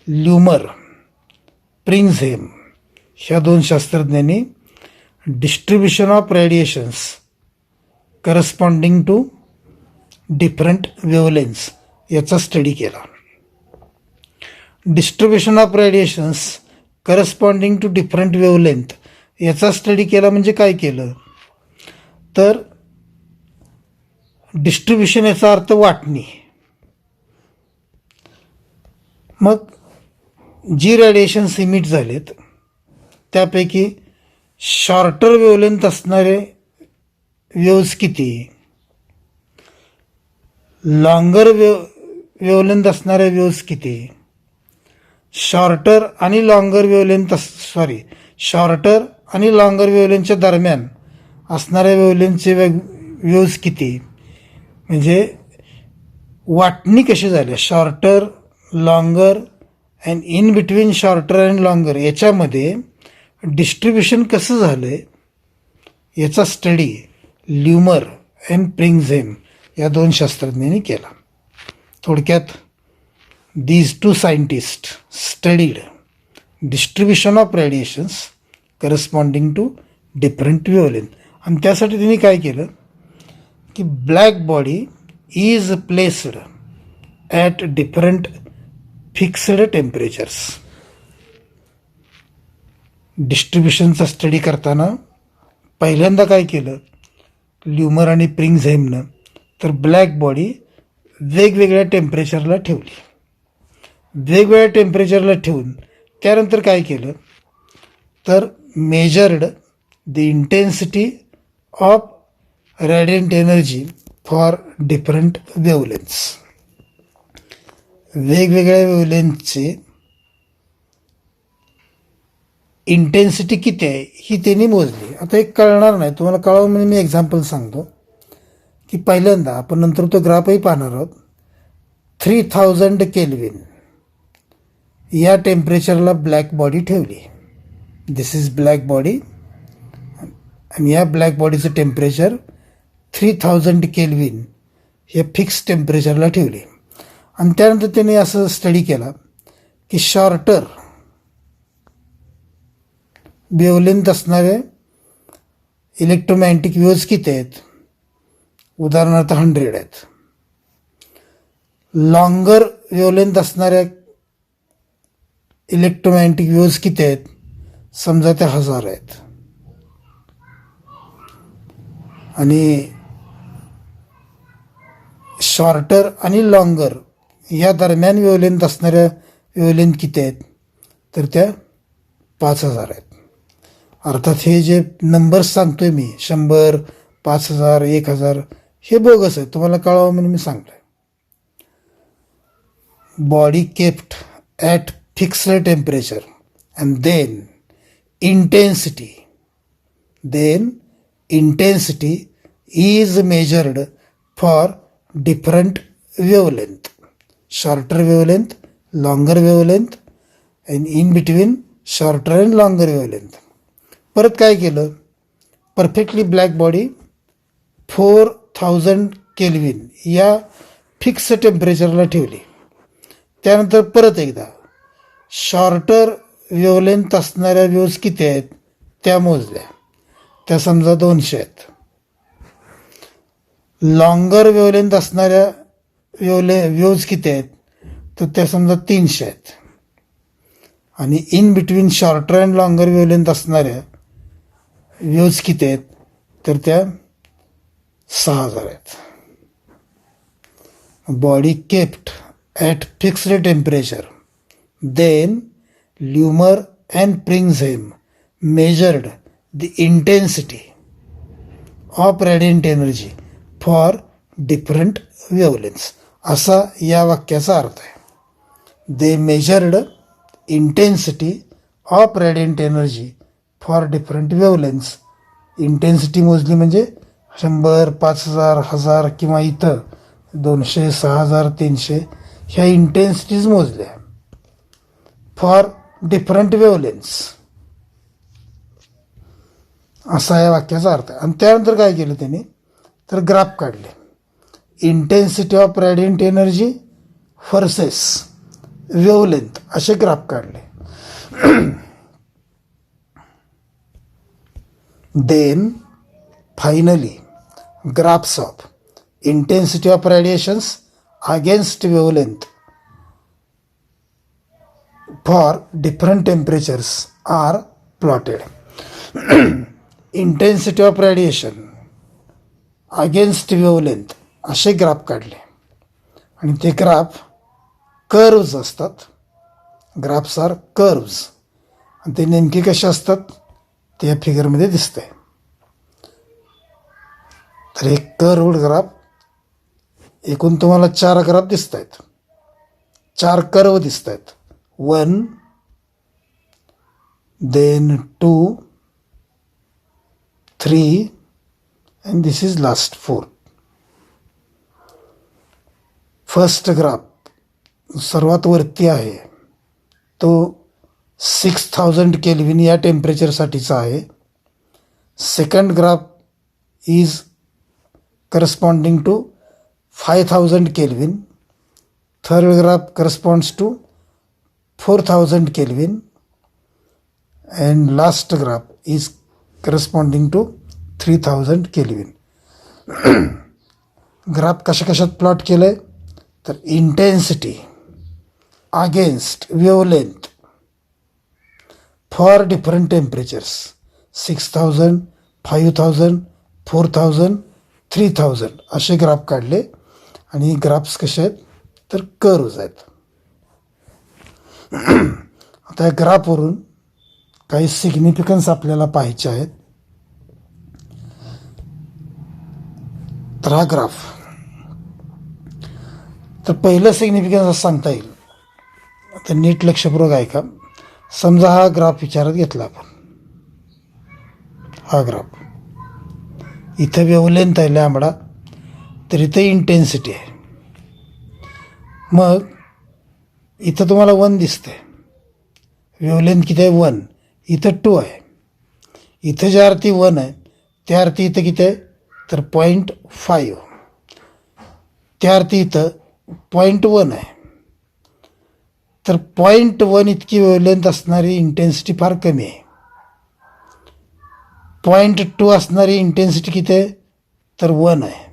Lummer, Pringsheim ह्या दोन शास्त्रज्ञांनी distribution of radiations corresponding to different wavelengths याचा स्टडी केला. Distribution of radiations corresponding to different wavelength याचा स्टडी केला म्हणजे काय केलं तर डिस्ट्रीब्युशन याचा अर्थ वाटणी. मग जी रेडिएशन्स इमिट झालेत त्यापैकी शॉर्टर वेवलेंथ असणारे वेव्ज किती, लॉंगर वेवलेंथ असणारे वेव्ज किती, शॉर्टर आणि लॉंगर वेवलेंथच्या दरम्यान असणाऱ्या वेवलेंथचे वेव्ज किती, म्हणजे वाटणी कशी झाली shorter longer and in between shorter and longer याच्यामध्ये डिस्ट्रीब्युशन कसं झालं आहे याचा स्टडी ल्युमर अँड प्रिंगझेम या दोन शास्त्रज्ञांनी केला. थोडक्यात these two scientists studied distribution of radiations corresponding to different wavelength. आणि त्यासाठी त्यांनी काय केलं की black body is placed at different fixed temperatures. डिस्ट्रीब्युशनचा स्टडी करताना पहिल्यांदा काय केलं ल्युमर आणि प्रिंगझेमनं, तर ब्लॅक बॉडी वेगवेगळ्या टेम्परेचरला ठेवली. वेगवेगळ्या टेम्परेचरला ठेवून त्यानंतर काय केलं तर measured the intensity of radiant energy for different wavelengths. वेगवेगळ्या वेवलेंथचे इंटेन्सिटी किती आहे ही त्यांनी मोजली. आता एक कळणार नाही तुम्हाला, कळावं म्हणून मी एक्झाम्पल सांगतो की पहिल्यांदा आपण नंतर तो ग्राफही पाहणार आहोत. 3000 केल्विन या टेम्परेचरला ब्लॅक बॉडी ठेवली. दिस इज ब्लॅक बॉडी आणि या ब्लॅक बॉडीचं टेम्परेचर 3000 केल्विन हे फिक्स टेम्परेचरला ठेवली. आणि त्यानंतर त्याने असं स्टडी केला की शॉर्टर वेवलेंथ असणारे इलेक्ट्रोमॅग्नेटिक वेव्ज किती आहेत, उदाहरणार्थ 100 आहेत. लॉंगर वेवलेंथ असणाऱ्या इलेक्ट्रोमॅग्नेटिक वेव्ज किती आहेत, समजा त्या 1000 आहेत. आणि शॉर्टर आणि लॉंगर या दरम्यान वेवलेंथ असणाऱ्या वेवलेंथ किती आहेत, तर त्या 5000 आहेत. अर्थात हे जे नंबर्स सांगतोय मी 100, 5000, 1000 हे बोगस आहे, तुम्हाला कळावं म्हणून मी सांगतोय. Body kept at fixed temperature and then intensity is measured for different wavelength, shorter wavelength, longer wavelength and in between shorter and longer wavelength. परत काय केलं, परफेक्टली ब्लॅक बॉडी 4000 केल्विन या फिक्स टेम्परेचरला ठेवली. त्यानंतर परत एकदा शॉर्टर वेवलेंथ असणाऱ्या waves किती आहेत त्या मोजल्या, त्या समजा 200 आहेत. लॉंगर वेवलेंथ असणाऱ्या वेव्ज किती आहेत तर त्या समजा 300 आहेत. आणि in between shorter and longer wavelength असणाऱ्या वेव्ज किती आहेत तर त्या 6000 आहेत. Body kept at fixed temperature, then Lummer and Pringsheim measured the intensity of radiant energy for different wavelengths. असा या वाक्याचा अर्थ आहे. They measured intensity of radiant energy for different wavelengths. Intensity मोजली म्हणजे 100, 5000, 1000 किंवा इथं 200, 6000, 300 ह्या इंटेन्सिटीज मोजल्या फॉर डिफरंट वेवलेंथ्स, असा या वाक्याचा अर्थ आहे. आणि त्यानंतर काय केलं त्यांनी तर ग्राफ काढले, intensity of radiant energy versus wavelength असे ग्राफ काढले. Then finally graphs of intensity of radiations against wavelength for different temperatures are plotted. Intensity of radiation against wavelength असे ग्राफ काढले आणि ते ग्राफ कर्व्ज असतात. Graphs are curves. आणि ते नेमके कसे असतात ते या फिगरमध्ये दिसतंय. तर हे कर्व्ड ग्राफ, एकूण तुम्हाला 4 ग्राफ दिसत आहेत, 4 कर्व दिसत आहेत. 1, then 2, 3 and this is last 4. First graph सर्वात वरती आहे तो 6000 केल्विन या टेम्परेचरसाठीचा आहे. Second graph is corresponding to 5000 Kelvin. Third graph corresponds to 4000 Kelvin and last graph is corresponding to 3000 Kelvin. Graph कशात प्लॉट केलंय तर intensity against wavelength for different temperatures 6000, 5000, 4000, 3000 असे ग्राफ काढले. आणि ग्राफ्स कसे आहेत तर कर्व्ज आहेत. आता या ग्राफवरून काही सिग्निफिकन्स आपल्याला पाहायचे आहेत. तर हा ग्राफ, तर पहिलं सिग्निफिकन्स असं सांगता येईल. आता नीट लक्षपूर्वक ऐका. समजा हा ग्राफ विचारात घेतला आपण, हा ग्राफ इथं वेवलेंथ आहे लॅम्बडा, तर इथं इंटेन्सिटी आहे. मग इथं तुम्हाला 1 दिसते, वेवलेंथ किती आहे 1, इथं 2 आहे. इथं ज्या अर्थी 1 आहे त्या अर्थी इथं किती आहे तर 0.5, त्या अर्थी इथं 0.1 आहे. तर 0.1 इतकी वेवलेंथ असणारी इंटेन्सिटी फार कमी आहे. 0.2 असणारी इंटेन्सिटी किती आहे तर 1 आहे.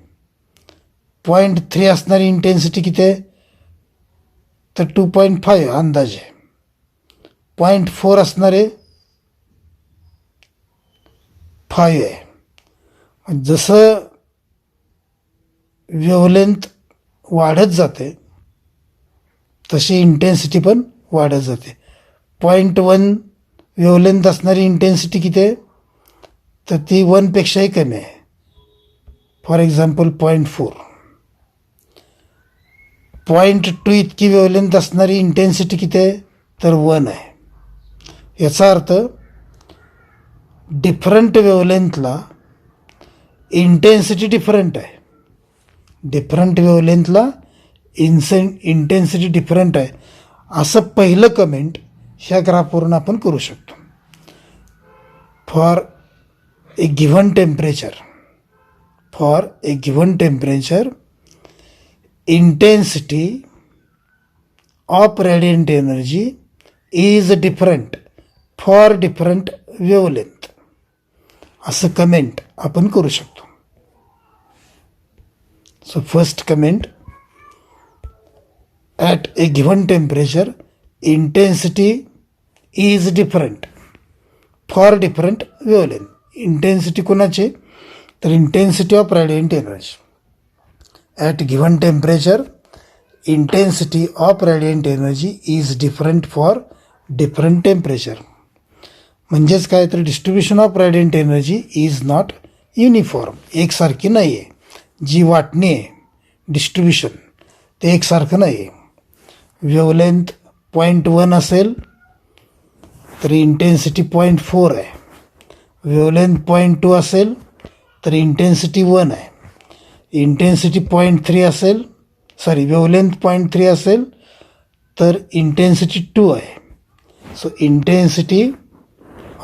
0.3 असणारी इंटेन्सिटी किती आहे तर 2.5 अंदाजे. 0.4 असणारे 5 आहे. जसं वेवलेंथ वाढत जाते तशी इंटेन्सिटी पण वाढत जाते. 0.1 वेवलेंथ असणारी इंटेन्सिटी किती आहे तर ती 1पेक्षाही कमी आहे. For example 0.4. 0.2 इतकी वेवलेंथ असणारी इंटेन्सिटी किती आहे तर 1 आहे. याचा अर्थ डिफरंट वेवलेंथला इंटेन्सिटी डिफरंट आहे. डिफरंट वेवलेंथला इंटेन्सिटी डिफरंट आहे असं पहिलं कमेंट ह्या ग्राफवरून आपण करू शकतो. For a given temperature intensity of radiant energy is different for different wavelength असं कमेंट आपण करू शकतो. So first comment, at a given temperature intensity is different for different wavelength. Intensity कोणाची तर intensity of radiant energy. At given temperature intensity of radiant energy is different for different temperature. म्हणजेच काय तर distribution of radiant energy is not uniform, एकसारखी नाही आहे. जी वाटणी आहे डिस्ट्रीब्युशन ते एकसारखं नाही आहे. वेवलेंथ 0.1 असेल तर इंटेन्सिटी 0.4 आहे. वेवलेंथ 0.2 असेल तर इंटेन्सिटी 1 आहे. इंटेन्सिटी 0.3 असेल, वेवलेंथ 0.3 असेल तर इंटेन्सिटी 2 आहे. So intensity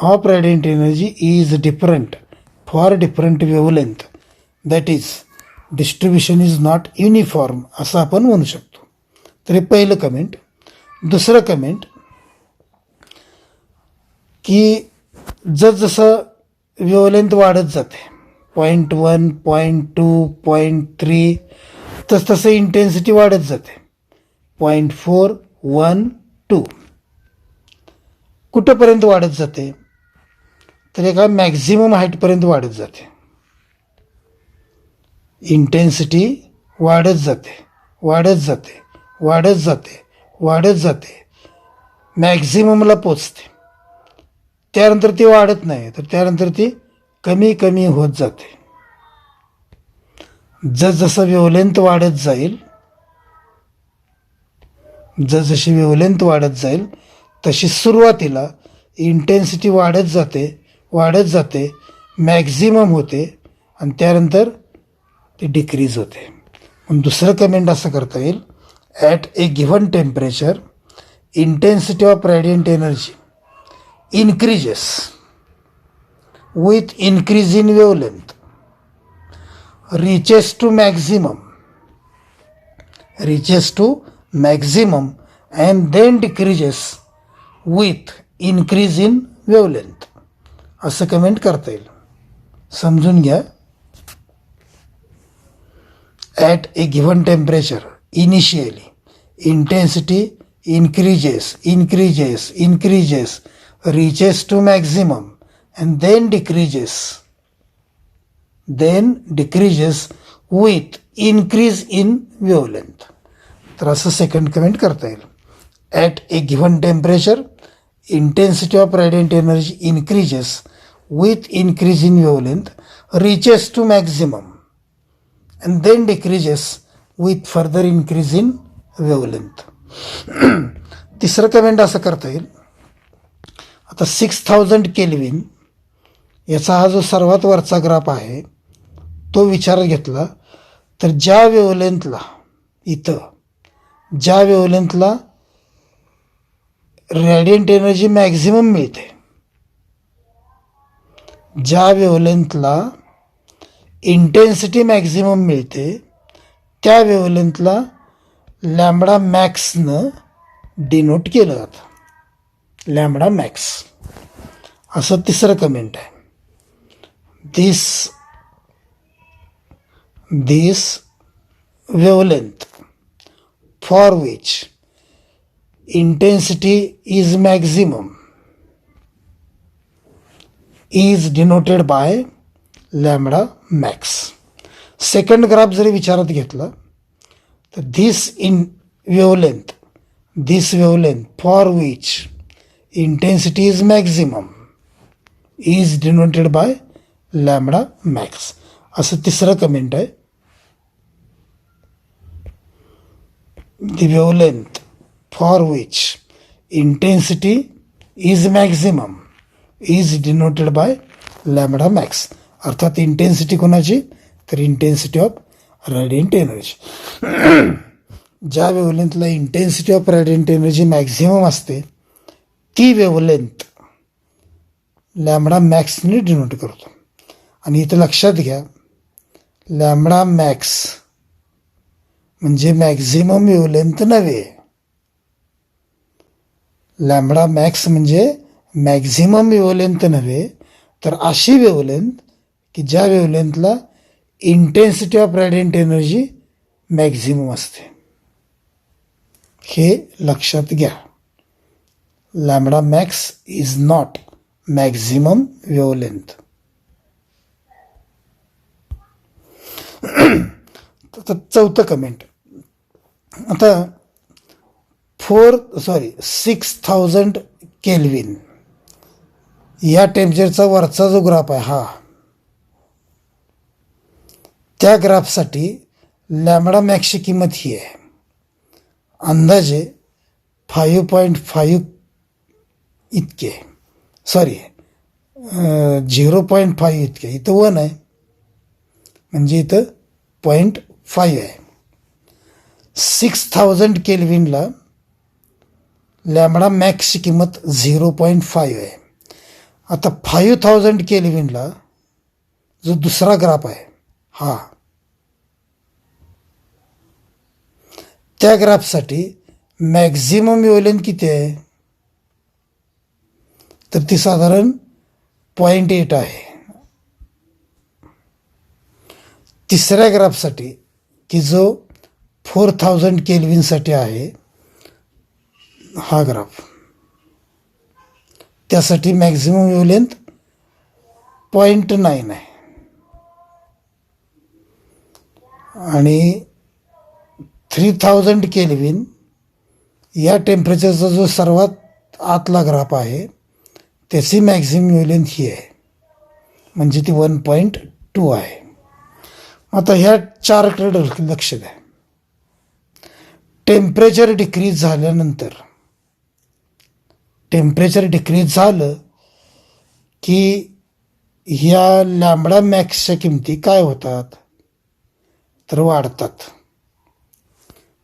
of radiant energy is different for different wavelength, that is distribution is not uniform असं आपण म्हणू शकतो. तर हे पहिलं कमेंट. दुसरं कमेंट की जसजसं वेवलेंथ वाढत जाते 0.1, 0.2, 0.3 तसतसं इंटेन्सिटी वाढत जाते 0.4, 1, 2. कुठंपर्यंत वाढत जाते तर एका मॅक्झिमम हाईटपर्यंत वाढत जाते. इंटेन्सिटी वाढत जाते, वाढत जाते, वाढत जाते, वाढत जाते. मॅक्झिममला पोचते. त्यानंतर ती वाढत नाही, तर त्यानंतर ती कमी कमी होत जाते. जसजसं वेव्हलेंथ वाढत जाईल, जसजशी वेव्हलेंथ वाढत जाईल तशी सुरुवातीला इंटेन्सिटी वाढत जाते, मॅक्झिमम होते आणि त्यानंतर ते डिक्रीज होते. पण दुसरं कमेंट असं करता येईल, at a given temperature intensity of radiant energy increases with increase in wavelength, reaches to maximum and then decreases with increase in wavelength. असं कमेंट करता येईल. समजून घ्या. At a given temperature initially intensity increases, reaches to maximum and then decreases with increase in wavelength. तर असं second comment करता येईल. At a given temperature intensity of radiant energy increases with increase in wavelength, reaches to maximum and then decreases with further increase in wavelength. तिसरं comment असं करता येईल. आता 6000 kelvin याचा हा जो सर्वात वरचा ग्राफ आहे तो विचारात घेतला तर ज्या वेव्हलेंथला रेडियंट एनर्जी मॅक्झिमम मिळते, ज्या वेव्हलेंथला इंटेन्सिटी मॅक्झिमम मिळते, त्या वेव्हलेंथला लॅम्बडा मॅक्सनं डिनोट केलं जातं. लॅम्बडा मॅक्स असं तिसरं कमेंट आहे. दिस wavelength for which intensity is maximum is denoted by lambda max. Second graph जरी विचारात घेतला तर this wavelength for which intensity is maximum is denoted by lambda max. असं तिसरं कमेंट आहे. The wavelength for which intensity is maximum is denoted by lambda max. अर्थात intensity कोणाची, तर इंटेन्सिटी ऑफ रेडियंट एनर्जी. ज्या वेव्हलेंथला intensity of radiant energy maximum असते ती वेव्हलेंथ लॅम्बडा मॅक्सने डिनोट करतो. आणि इथं लक्षात घ्या, लॅम्बडा मॅक्स म्हणजे मॅक्झिमम वेव्हलेंथ नव्हे. लॅम्बडा मॅक्स म्हणजे मॅक्झिमम वेव्हलेंथ नव्हे, तर अशी वेव्हलेंथ की ज्या वेव्हलेंथला intensity of radiant energy maximum असते. हे लक्षात घ्या. Lambda max is not maximum wavelength. चौथं कमेंट. आता 6000 केल्विन या टेम्परेचरचा वरचा जो ग्राफ आहे हा, त्या ग्राफसाठी लॅम्बडा मॅक्सची किंमत ही आहे, अंदाजे 5.5 इतके, 0.5 इतके. इथं 1 आहे म्हणजे इथं 0.5 आहे. 6000 केल्विनला लॅम्बडा मॅक्सची किंमत 0.5 आहे. आता 5000 केल्विनला जो दुसरा ग्राफ आहे हा, त्या ग्राफसाठी मॅक्झिमम वेव्हलेंथ किती आहे, तर ती साधारण 0.8 आहे. तिसऱ्या ग्राफसाठी की जो 4000 केल्विनसाठी आहे हा ग्राफ, त्यासाठी मॅक्झिमम वेव्हलेंथ 0.9 आहे. आणि 3000 केल्विन या टेम्परेचरचा जो सर्वात आतला ग्राफ आहे त्याची मॅक्झिमम वेवलेंथ ही आहे, म्हणजे ती 1.2 आहे. आता ह्या चार्टकडे लक्ष द्या. टेम्परेचर डिक्रीज झाल्यानंतर, टेम्परेचर डिक्रीज झालं की ह्या लॅम्बडा मॅक्सच्या किमती काय होतात, तर वाढतात.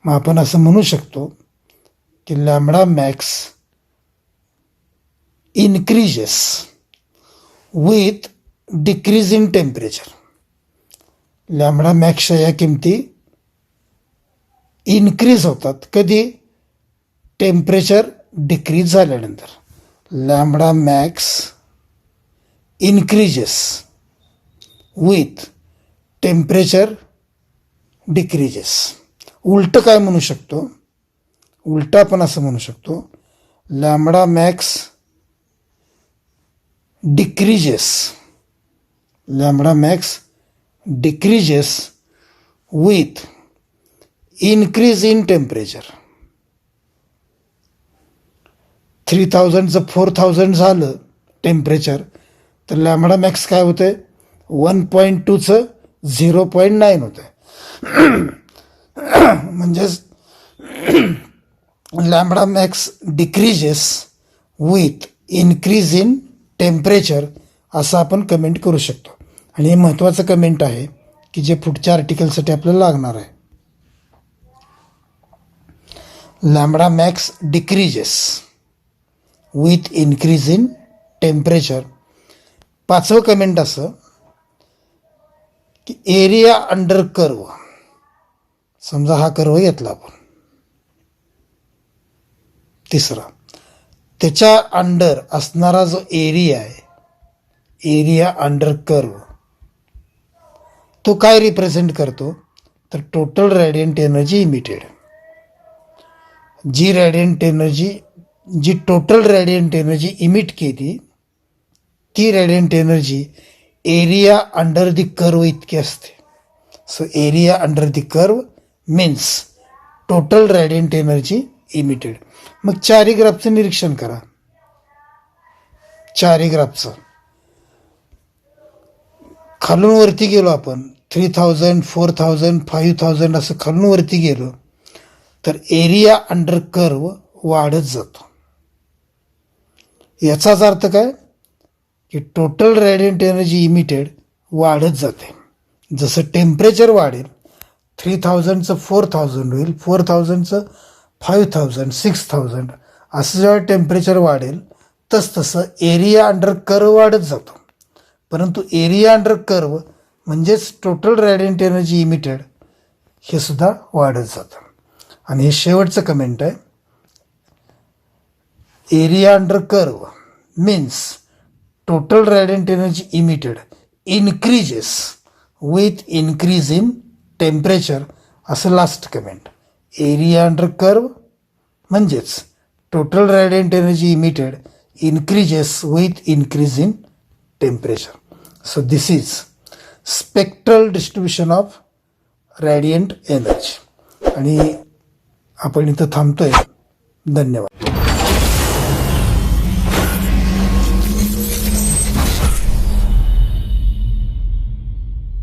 मग आपण असं म्हणू शकतो की lambda max increases with decrease in temperature. Lambda मॅक्सच्या या किमती इन्क्रीज होतात कधी, टेम्परेचर डिक्रीज झाल्यानंतर. Lambda max increases with temperature decreases. उलटं काय म्हणू शकतो, उलटं आपण असं म्हणू शकतो lambda max decreases, lambda max decreases with increase in temperature. 3000चं 4000 झालं टेम्परेचर, तर लॅम्बडा मॅक्स काय होतंय, 1.2चं 0.9 होतं. म्हणजेच lambda max decreases with increase in temperature असं आपण कमेंट करू शकतो. आणि हे महत्त्वाचं कमेंट आहे की जे पुढच्या आर्टिकलसाठी आपल्याला लागणार आहे. Lambda max decreases with increase in temperature. 5वं कमेंट असं की एरिया अंडर कर्व, समजा हा कर्व घेतला आपण, तिसरा, त्याच्या अंडर असणारा जो एरिया आहे, एरिया अंडर कर्व, तो काय रिप्रेझेंट करतो, तर टोटल रॅडियंट एनर्जी इमिटेड. जी टोटल रॅडियंट एनर्जी इमिट केली ती radiant energy area under the curve इतकी असते. So area under the curve means total radiant energy emitted. मग चारी ग्राफचं निरीक्षण करा. चारी ग्राफचं खालून वरती गेलो आपण, 3000, 4000, 5000 असं खालून वरती गेलो तर एरिया अंडर कर्व वाढत जातो. याचाच अर्थ काय की टोटल रॅडियंट एनर्जी इमिटेड वाढत जाते. जसं टेम्परेचर वाढेल, 3000चं 4000 होईल, 4000चं 5000, 6000 असं जेव्हा टेम्परेचर वाढेल तसं एरिया अंडर कर्व वाढत जातो. परंतु एरिया अंडर कर्व म्हणजेच टोटल रॅडियंट एनर्जी इमिटेड हे सुद्धा वाढत जातं. आणि हे शेवटचं कमेंट आहे, area under curve means total radiant energy emitted increases with increase in temperature असं last comment. Area under curve म्हणजेच total radiant energy emitted increases with increase in temperature. So this is spectral distribution of radiant energy. आणि आपण इथं थांबतोय. धन्यवाद.